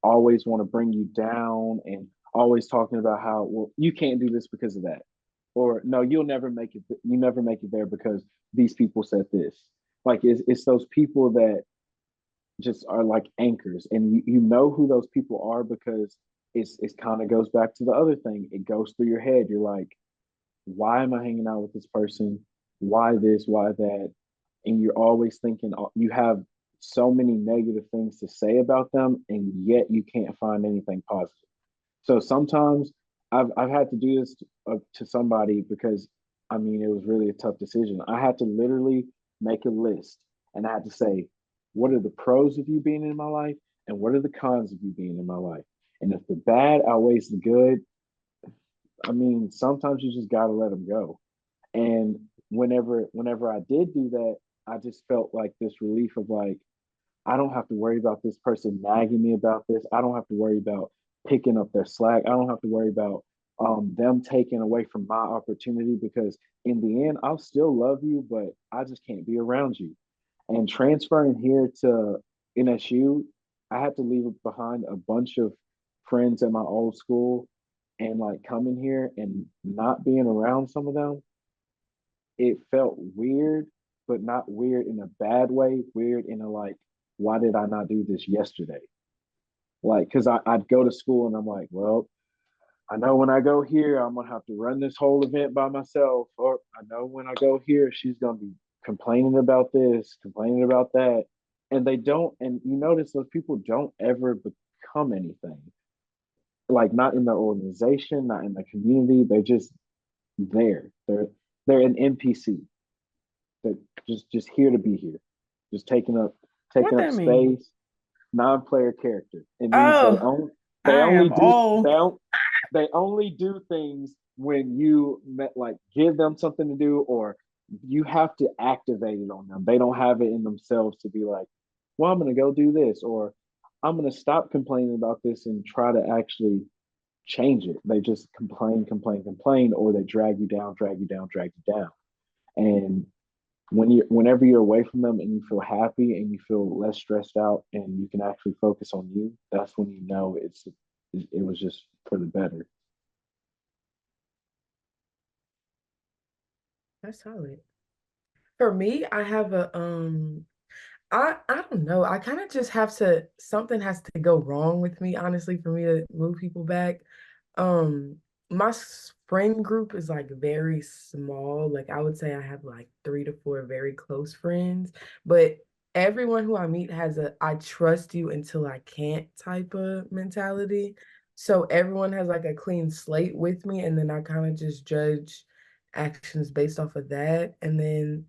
C: always want to bring you down and always talking about how well you can't do this because of that, or no, you'll never make it. You never make it there because these people said this. Like it's those people that just are like anchors, and you know who those people are because it's kind of goes back to the other thing. It goes through your head. You're like, why am I hanging out with this person? Why this? Why that? And you're always thinking you have so many negative things to say about them, and yet you can't find anything positive. So sometimes I've had to do this to somebody because I mean it was really a tough decision. I had to literally make a list, and I had to say, what are the pros of you being in my life, and what are the cons of you being in my life? And if the bad outweighs the good, I mean sometimes you just gotta let them go. And whenever I did do that, I just felt like this relief of like, I don't have to worry about this person nagging me about this. I don't have to worry about picking up their slack. I don't have to worry about them taking away from my opportunity because in the end, I'll still love you, but I just can't be around you. And transferring here to NSU, I had to leave behind a bunch of friends at my old school and like coming here and not being around some of them, it felt weird, but not weird in a bad way, weird in a like, why did I not do this yesterday? Like, because I'd go to school and I'm like, well, I know when I go here, I'm gonna have to run this whole event by myself. Or I know when I go here, she's gonna be complaining about this, complaining about that. And they don't, and you notice those people don't ever become anything. Like not in the organization, not in the community. They're just there. They're an NPC that just here to be here, just
B: What
C: taking up
B: that mean?
C: space. Non-player character. It means
B: Oh,
C: they
B: I
C: only
B: am
C: do
B: old.
C: they only do things when you like give them something to do or you have to activate it on them. They don't have it in themselves to be like, well, I'm gonna go do this or I'm gonna stop complaining about this and try to actually change it. They just complain, complain, complain, or they drag you down, drag you down, drag you down. And whenever you're away from them and you feel happy and you feel less stressed out and you can actually focus on you, that's when you know it was just for the better.
D: That's solid. For me, I have a I don't know. I kind of just have to something has to go wrong with me, honestly, for me to move people back. Um, my friend group is like very small. Like I would say I have like 3 to 4 very close friends, but everyone who I meet has a I trust you until I can't type of mentality. So everyone has like a clean slate with me, and then I kind of just judge actions based off of that. And then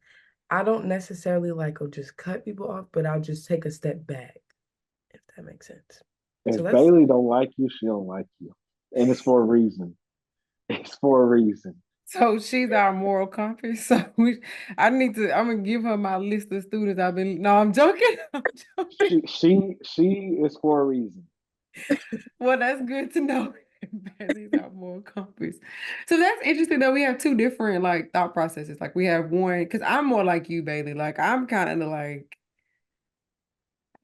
D: I don't necessarily like or just cut people off, but I'll just take a step back, if that makes sense. So
C: If
D: that's
C: Bailey don't like you, she don't like you. And it's for a reason. It's for a reason.
B: So she's our moral compass. So I'm gonna give her my list of students I've been. No, I'm joking. I'm joking.
C: She is for a reason.
B: Well, that's good to know. Bailey's our moral compass. So that's interesting though. We have two different like thought processes. Like we have one, because I'm more like you, Bailey. Like I'm kind of like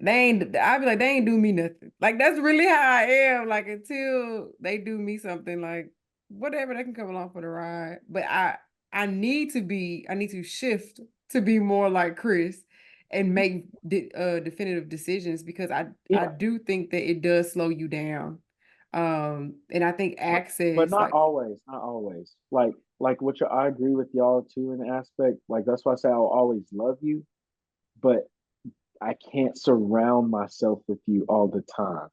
B: I'd be like, they ain't do me nothing. Like that's really how I am. Like until they do me something, like whatever, they can come along for the ride. But I need to shift to be more like Chris and make definitive decisions, because I
C: Yeah,
B: do think that it does slow you down. And I think
C: but
B: access,
C: not
B: like,
C: always. Not always. Like what you, I agree with y'all too in the aspect. Like that's why I say I'll always love you, but I can't surround myself with you all the time.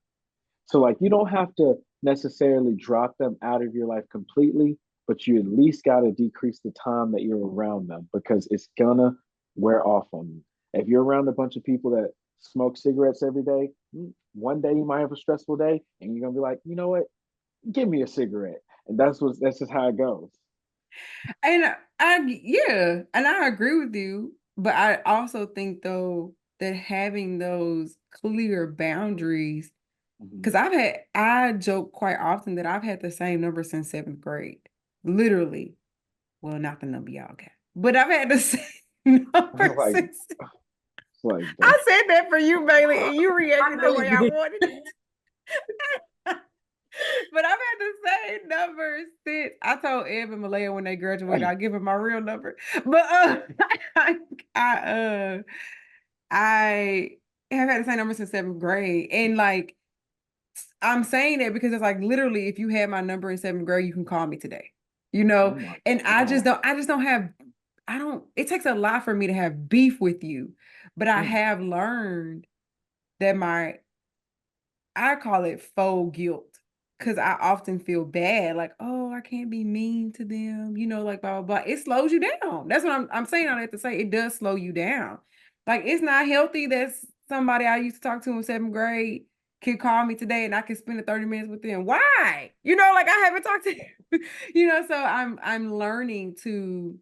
C: So like you don't have to necessarily drop them out of your life completely, but you at least got to decrease the time that you're around them because it's gonna wear off on you. If you're around a bunch of people that smoke cigarettes every day, one day you might have a stressful day and you're gonna be like, you know what? Give me a cigarette. And that's just how it goes.
B: and yeah, and I agree with you, but I also think though that having those clear boundaries.
C: Mhm.
B: Because I joke quite often that I've had the same number since seventh grade. Literally. Well, not the number y'all got, but I've had the same number
C: like
B: since.
C: it's like
B: I said that for you, Bailey, and you
D: I
B: reacted
D: know
B: the
D: you
B: way I
D: did.
B: wanted it. But I've had the same number since I told Ev and Malaya when they graduated, I'll give them my real number. But I, I I have had the same number since seventh grade. And like I'm saying that because it's like literally if you had my number in seventh grade, you can call me today. You
C: oh
B: know,
C: my
B: and
C: God.
B: I just don't have it takes a lot for me to have beef with you. But I
C: Mm,
B: have learned that I call it faux guilt, because I often feel bad, like, oh, I can't be mean to them, like blah blah blah. It slows you down. That's what I'm saying. I have to say it does slow you down. Like it's not healthy that somebody I used to talk to in seventh grade can call me today and I can spend 30 minutes with them. Why? Like I haven't talked to you. So I'm learning to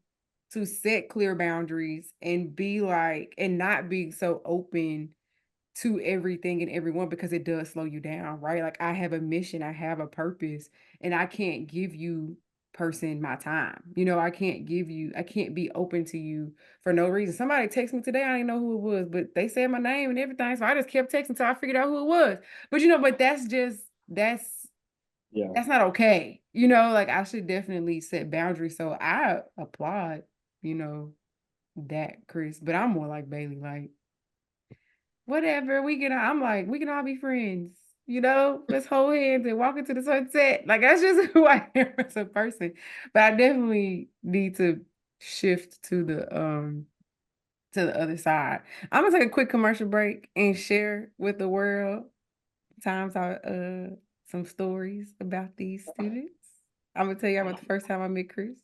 B: set clear boundaries and be like and not be so open to everything and everyone, because it does slow you down, right? Like I have a mission, I have a purpose, and I can't give you person my time. I can't be open to you for no reason. Somebody texted me today, I didn't know who it was, but they said my name and everything. So I just kept texting until I figured out who it was. But but
C: yeah.
B: that's not okay. Like I should definitely set boundaries. So I applaud, you know, that Chris. But I'm more like Bailey, like whatever, I'm like, we can all be friends, let's hold hands and walk into the sunset. Like that's just who I am as a person. But I definitely need to shift to the other side. I'm gonna take a quick commercial break and share with the world times I some stories about these students. I'm gonna tell you about the first time I met Chris.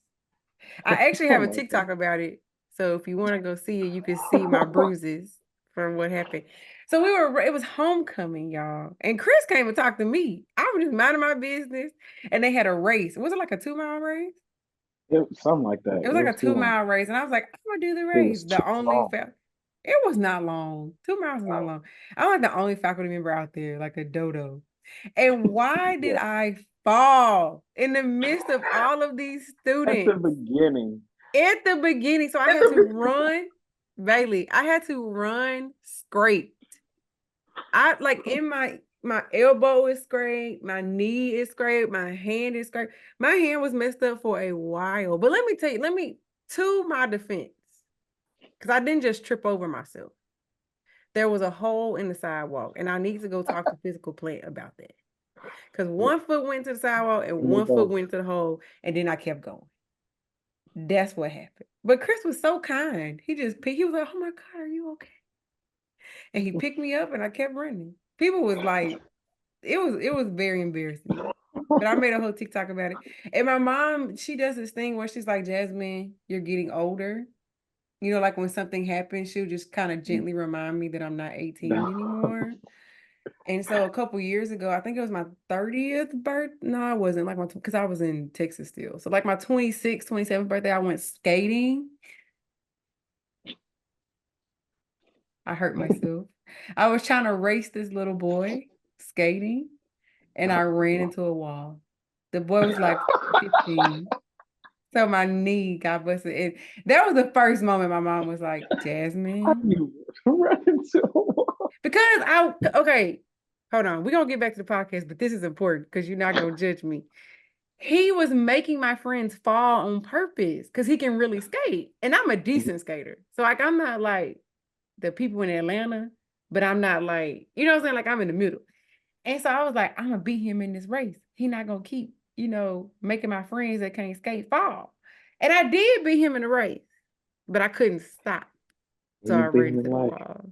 B: I actually
C: Oh
B: have a
C: my
B: TikTok about it. So if you want to go see it, you can see my
C: God.
B: bruises from what happened. So it was homecoming, y'all. And Chris came and talked to me. I was just minding my business. And they had a race. Was it like a 2 mile race?
C: Something like that.
B: It was
C: It
B: like
C: was
B: a
C: too
B: two
C: long.
B: mile race. And I was like, I'm gonna do the
C: It
B: race.
C: was too
B: The only
C: long.
B: it was not long. 2 miles is not
C: Oh,
B: long. I'm like the only faculty member out there, like a dodo. And why did
C: yeah.
B: I fall in the midst of all of these
C: At
B: students.
C: the beginning.
B: At the beginning. So I had to run, Baileybaiiii, I had to run scraped. I like in my elbow is scraped, my knee is scraped, my hand is scraped. My hand was messed up for a while. But let me tell you, to my defense, because I didn't just trip over myself. There was a hole in the sidewalk, and I need to go talk to physical plant about that. Because one foot went to the sidewalk and one foot went to the hole, and then I kept going. That's what happened. But Chris was so kind. He was like, "Oh my God, are you okay?" And he picked me up and I kept running. People was like, it was very embarrassing. But I made a whole TikTok about it. And my mom, she does this thing where she's like, "Jasmine, you're getting older." You know, like when something happens, she'll just kind of gently remind me that I'm not 18 anymore. And so a couple years ago, I think it was my 30th birthday. No, I wasn't like because I was in Texas still. So like my 26th, 27th birthday, I went skating. I hurt myself. I was trying to race this little boy skating, and I ran into a wall. The boy was like 15. So my knee got busted. And that was the first moment my mom was like, "Jasmine."
C: You run into a wall.
B: Because okay, hold on. We're going to get back to the podcast, but this is important because you're not going to judge me. He was making my friends fall on purpose because he can really skate. And I'm a decent skater. So like, I'm not like the people in Atlanta, but I'm not like, you know what I'm saying? Like I'm in the middle. And so I was like, I'm going to beat him in this race. He not going to keep, making my friends that can't skate fall. And I did beat him in the race, but I couldn't stop. So I ran into the wall.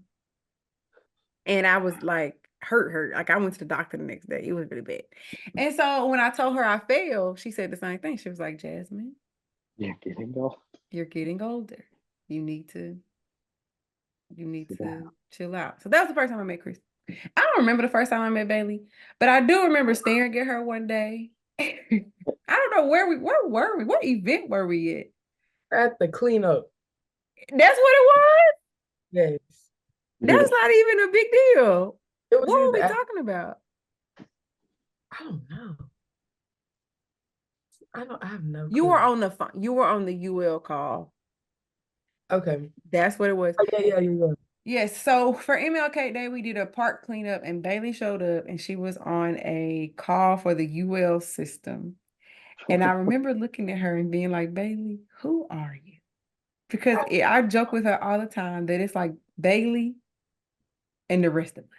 B: And I was like, hurt. Like I went to the doctor the next day. It was really bad. And so when I told her I failed, she said the same thing. She was like, "Jasmine,
C: you're getting old.
B: You're getting older. You need to chill out." So that was the first time I met Chris. I don't remember the first time I met Baileybaiiii, but I do remember staring at her one day. I don't know where were we? What event were we at?
D: At the cleanup.
B: That's what it was?
D: Yes.
B: That's not even a big deal. What were we talking about?
D: I don't know. I have no clue.
B: You were on the phone. You were on the UL call.
D: Okay.
B: That's what it was.
D: Oh, yeah.
B: Yes. So for MLK Day, we did a park cleanup and Baileybaiiii showed up and she was on a call for the UL system. And I remember looking at her and being like, "Baileybaiiii, who are you?" Because I joke with her all the time that it's like Baileybaiiii and the rest of us.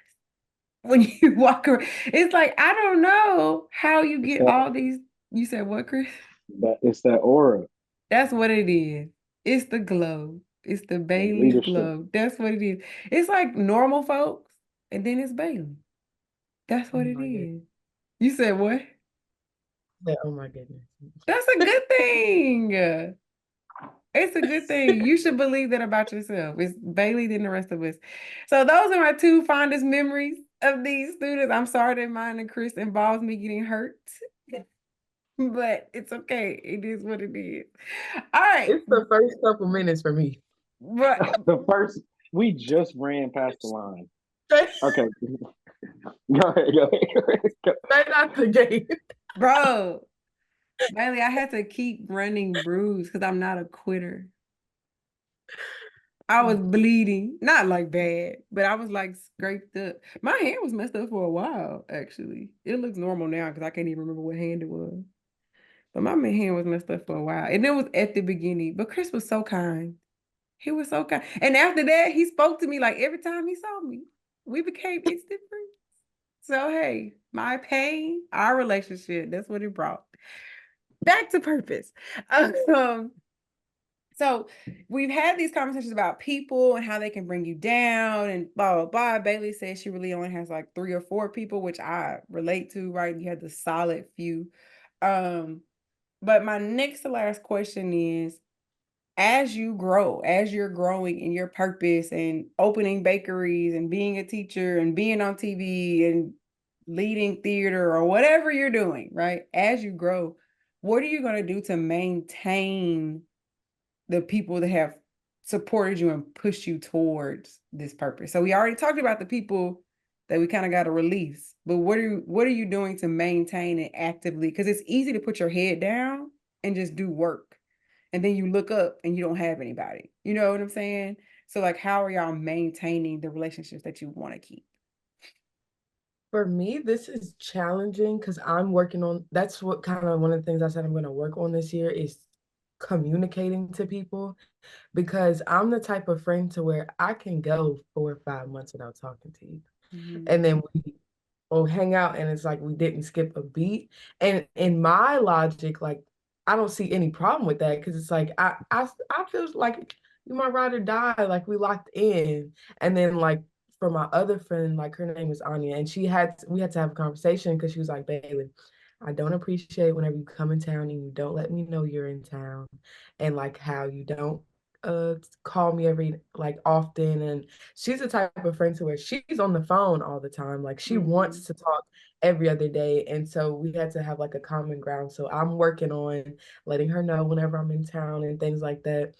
B: When you walk around, it's like, I don't know how you get all these. You said what, Chris?
C: It's that aura.
B: That's what it is. It's the glow. It's the Baileybaiii's glow. That's what it is. It's like normal folks, and then it's Baileybaiiii. That's what it is. You said what?
D: Oh my goodness.
B: That's a good thing. It's a good thing. You should believe that about yourself. It's Baileybaiiii than the rest of us. So those are my two fondest memories of these students. I'm sorry that mine and Chris involves me getting hurt. But it's okay. It is what it is. All right.
D: It's the first couple minutes for me.
B: But
C: we just ran past the line. Okay. Go ahead.
D: Right out the gate.
B: Bro, Baileybaiiii, I had to keep running bruised because I'm not a quitter. I was bleeding, not like bad, but I was like scraped up. My hand was messed up for a while, actually. It looks normal now because I can't even remember what hand it was. But my hand was messed up for a while. And it was at the beginning. But Chris was so kind. He was so kind. And after that, he spoke to me like every time he saw me. We became instant friends. So, hey, my pain, our relationship, that's what it brought. Back to purpose. So we've had these conversations about people and how they can bring you down and blah, blah, blah. Baileybaiiii says she really only has like 3 or 4 people, which I relate to, right? You had the solid few. But my next to last question is, as you grow, as you're growing in your purpose and opening bakeries and being a teacher and being on TV and leading theater or whatever you're doing, right? As you grow, what are you going to do to maintain the people that have supported you and pushed you towards this purpose? So we already talked about the people that we kind of got to release. But what are you doing to maintain it actively? Because it's easy to put your head down and just do work. And then you look up and you don't have anybody. You know what I'm saying? So like, how are y'all maintaining the relationships that you want to keep?
D: For me, this is challenging because I'm working on, that's what kind of one of the things I said I'm going to work on this year is communicating to people, because I'm the type of friend to where I can go 4 or 5 months without talking to you. And then we will hang out and it's like we didn't skip a beat. And in my logic, like I don't see any problem with that, because it's like I feel like you my ride or die, like we locked in. And then like for my other friend, like her name is Anya, and we had to have a conversation because she was like, Bailey, I don't appreciate whenever you come in town and you don't let me know you're in town, and like how you don't call me every like often. And she's the type of friend to where she's on the phone all the time, like she wants to talk every other day. And so we had to have like a common ground, so I'm working on letting her know whenever I'm in town and things like that.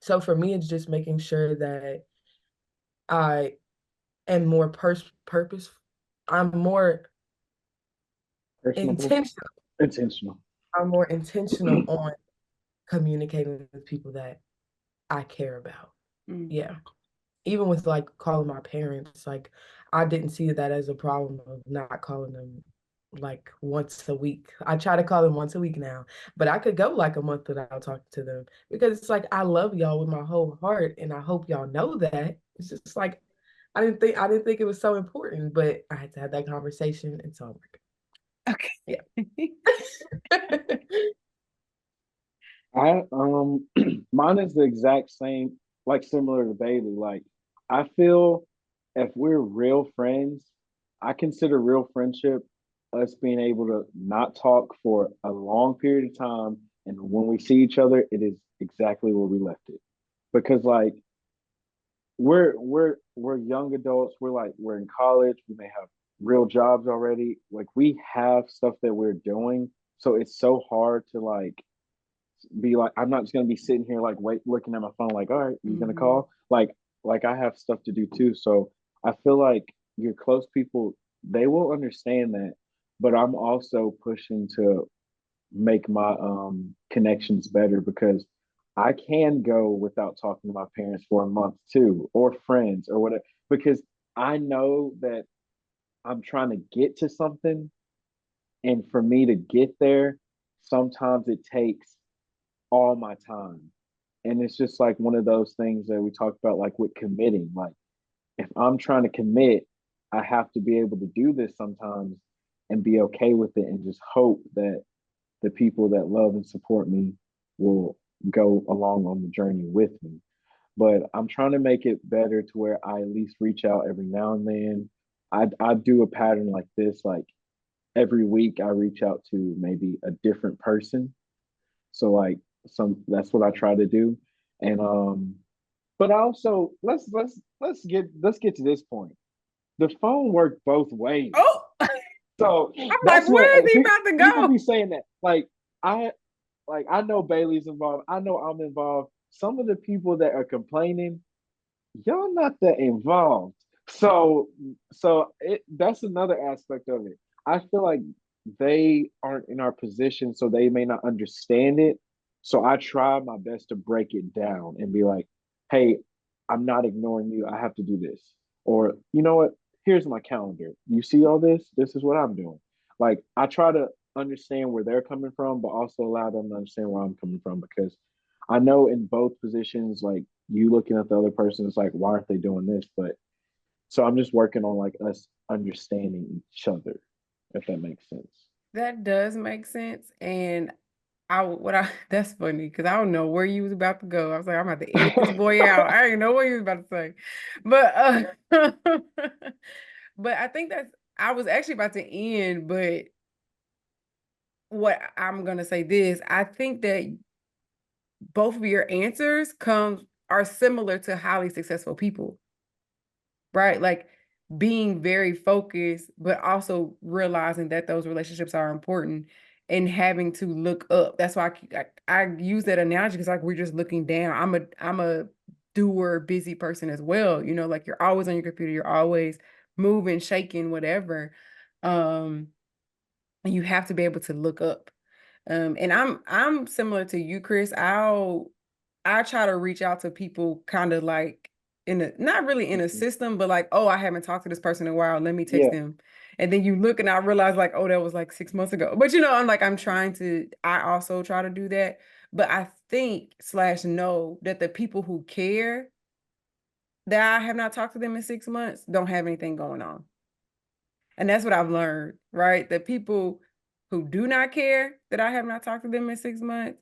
D: So for me, it's just making sure that I am more purpose. I'm more
C: Personable,
D: intentional.
C: intentional.
D: I'm more intentional on communicating with people that I care about. Yeah. Even with like calling my parents, like I didn't see that as a problem of not calling them like once a week. I try to call them once a week now, but I could go like a month without talking to them, because it's like I love y'all with my whole heart and I hope y'all know that. It's just like I didn't think it was so important, but I had to have that conversation, and so I'm like,
B: Okay.
D: yeah.
C: I mine is the exact same, like similar to Bailey. Like I feel if we're real friends, I consider real friendship us being able to not talk for a long period of time, and when we see each other, it is exactly where we left it. Because like we're young adults, we're in college, we may have real jobs already. Like we have stuff that we're doing. So it's so hard to like be like, I'm not just gonna be sitting here like wait looking at my phone like, all right, you're gonna call. Like I have stuff to do too. So I feel like your close people, they will understand that, but I'm also pushing to make my connections better because I can go without talking to my parents for a month too, or friends or whatever, because I know that I'm trying to get to something. And for me to get there, sometimes it takes all my time. And it's just like one of those things that we talked about, like with committing. Like, if I'm trying to commit, I have to be able to do this sometimes and be okay with it and just hope that the people that love and support me will go along on the journey with me. But I'm trying to make it better to where I at least reach out every now and then. I do a pattern like this, like every week I reach out to maybe a different person. So like that's what I try to do. And but also let's get to this point. The phone worked both ways.
B: Oh,
C: So
B: I'm like,
C: that's what
B: where is he about to
C: people
B: go?
C: be saying that. I I know Bailey's involved. I know I'm involved. Some of the people that are complaining, y'all not that involved. That's another aspect of it. I feel like they aren't in our position, so they may not understand it. So I try my best to break it down and be like, hey, I'm not ignoring you. I have to do this. Or you know what? Here's my calendar. You see all this? This is what I'm doing. Like I try to understand where they're coming from, but also allow them to understand where I'm coming from because I know in both positions, like you looking at the other person, it's like, why aren't they doing this? But so I'm just working on like us understanding each other, if that makes sense.
B: That does make sense. And that's funny because I don't know where you was about to go. I was like, I'm about to edit this boy out. I didn't know what he was about to say. But but I think I was actually about to end, but what I'm gonna say this, I think that both of your answers are similar to highly successful people, right? Like being very focused, but also realizing that those relationships are important and having to look up. That's why I use that analogy because like we're just looking down. I'm a doer, busy person as well. You know, like you're always on your computer, you're always moving, shaking, whatever. You have to be able to look up. And I'm similar to you, Chris. I try to reach out to people kind of like not really in a system, but like, oh, I haven't talked to this person in a while. Let me text
C: Yeah,
B: them. And then you look and I realize like, oh, that was like 6 months ago. But I also try to do that. But I think / know that the people who care that I have not talked to them in 6 months don't have anything going on. And that's what I've learned, right? The people who do not care that I have not talked to them in 6 months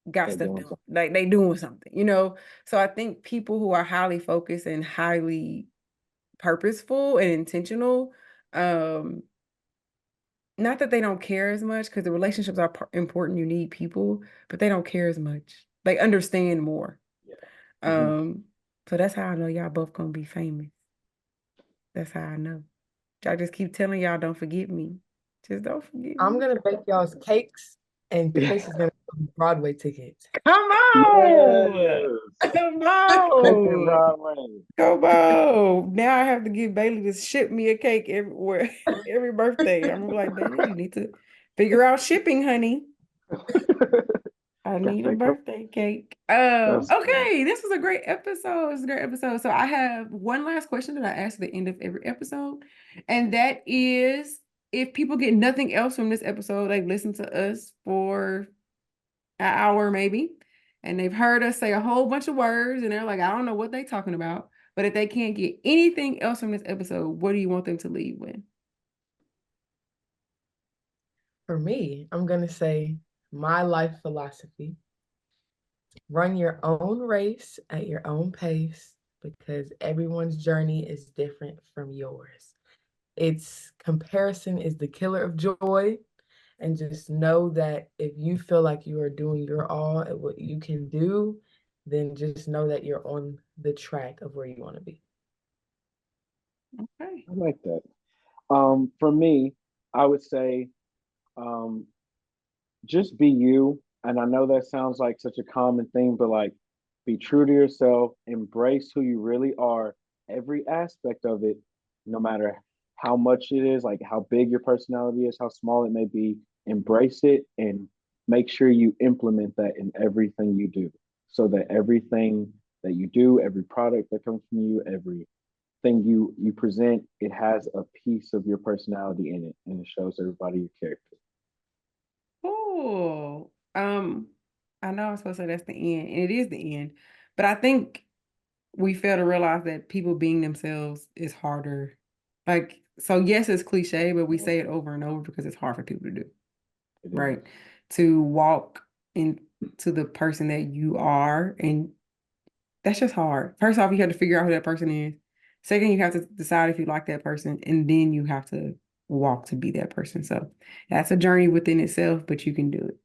B: got
C: they're
B: stuff
C: doing
B: done.
C: something.
B: Like they doing something, you know? So I think people who are highly focused and highly purposeful and intentional, not that they don't care as much, because the relationships are important. You need people, but they don't care as much. They understand more.
C: Yeah. Mhm.
B: So that's how I know y'all both gonna be famous. That's how I know. I just keep telling y'all, don't forget me. Just don't forget
D: I'm
B: me.
D: gonna bake y'all's cakes, and Chris is gonna give Broadway tickets.
B: Come on.
C: Yes.
B: Come
C: Take that
B: on.
C: Broadway.
B: Come on. Now I have to get Bailey to ship me a cake everywhere, every birthday. I'm gonna be like, Bailey, you need to figure out shipping, honey. I
C: Got
B: need a
C: that.
B: birthday cake.
C: That's good.
B: Okay, this was a great episode. It was a great episode. So I have one last question that I ask at the end of every episode, and that is, if people get nothing else from this episode, they've listened to us for an hour maybe, and they've heard us say a whole bunch of words, and they're like, I don't know what they're talking about. But if they can't get anything else from this episode, what do you want them to leave with?
D: For me, I'm gonna say my life philosophy: run your own race at your own pace, because everyone's journey is different from yours. It's comparison is the killer of joy. And just know that if you feel like you are doing your all at what you can do, then just know that you're on the track of where you want to be.
B: Okay.
C: I like that. For me, I would say, um, just be you. And I know that sounds like such a common thing, but like, be true to yourself, embrace who you really are, every aspect of it, no matter how much it is, like how big your personality is, how small it may be, embrace it and make sure you implement that in everything you do, so that everything that you do, every product that comes from you, everything you present, it has a piece of your personality in it and it shows everybody your character.
B: Cool. I know I'm supposed to say that's the end, and it is the end, but I think we fail to realize that people being themselves is harder. Like, so yes, it's cliche, but we say it over and over because it's hard for people to do,
C: It is.
B: right? To walk into the person that you are, and that's just hard. First off, you have to figure out who that person is. Second, you have to decide if you like that person, and then you have to walk to be that person. So that's a journey within itself, but you can do it.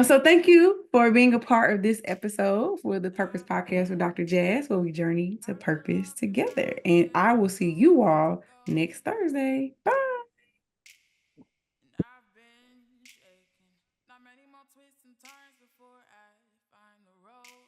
B: So thank you for being a part of this episode for the Purpose Podcast with Dr. Jazz, where we journey to purpose together. And I will see you all next Thursday. Bye.
A: And I've been shaking. Not many more twists and turns before I find the road.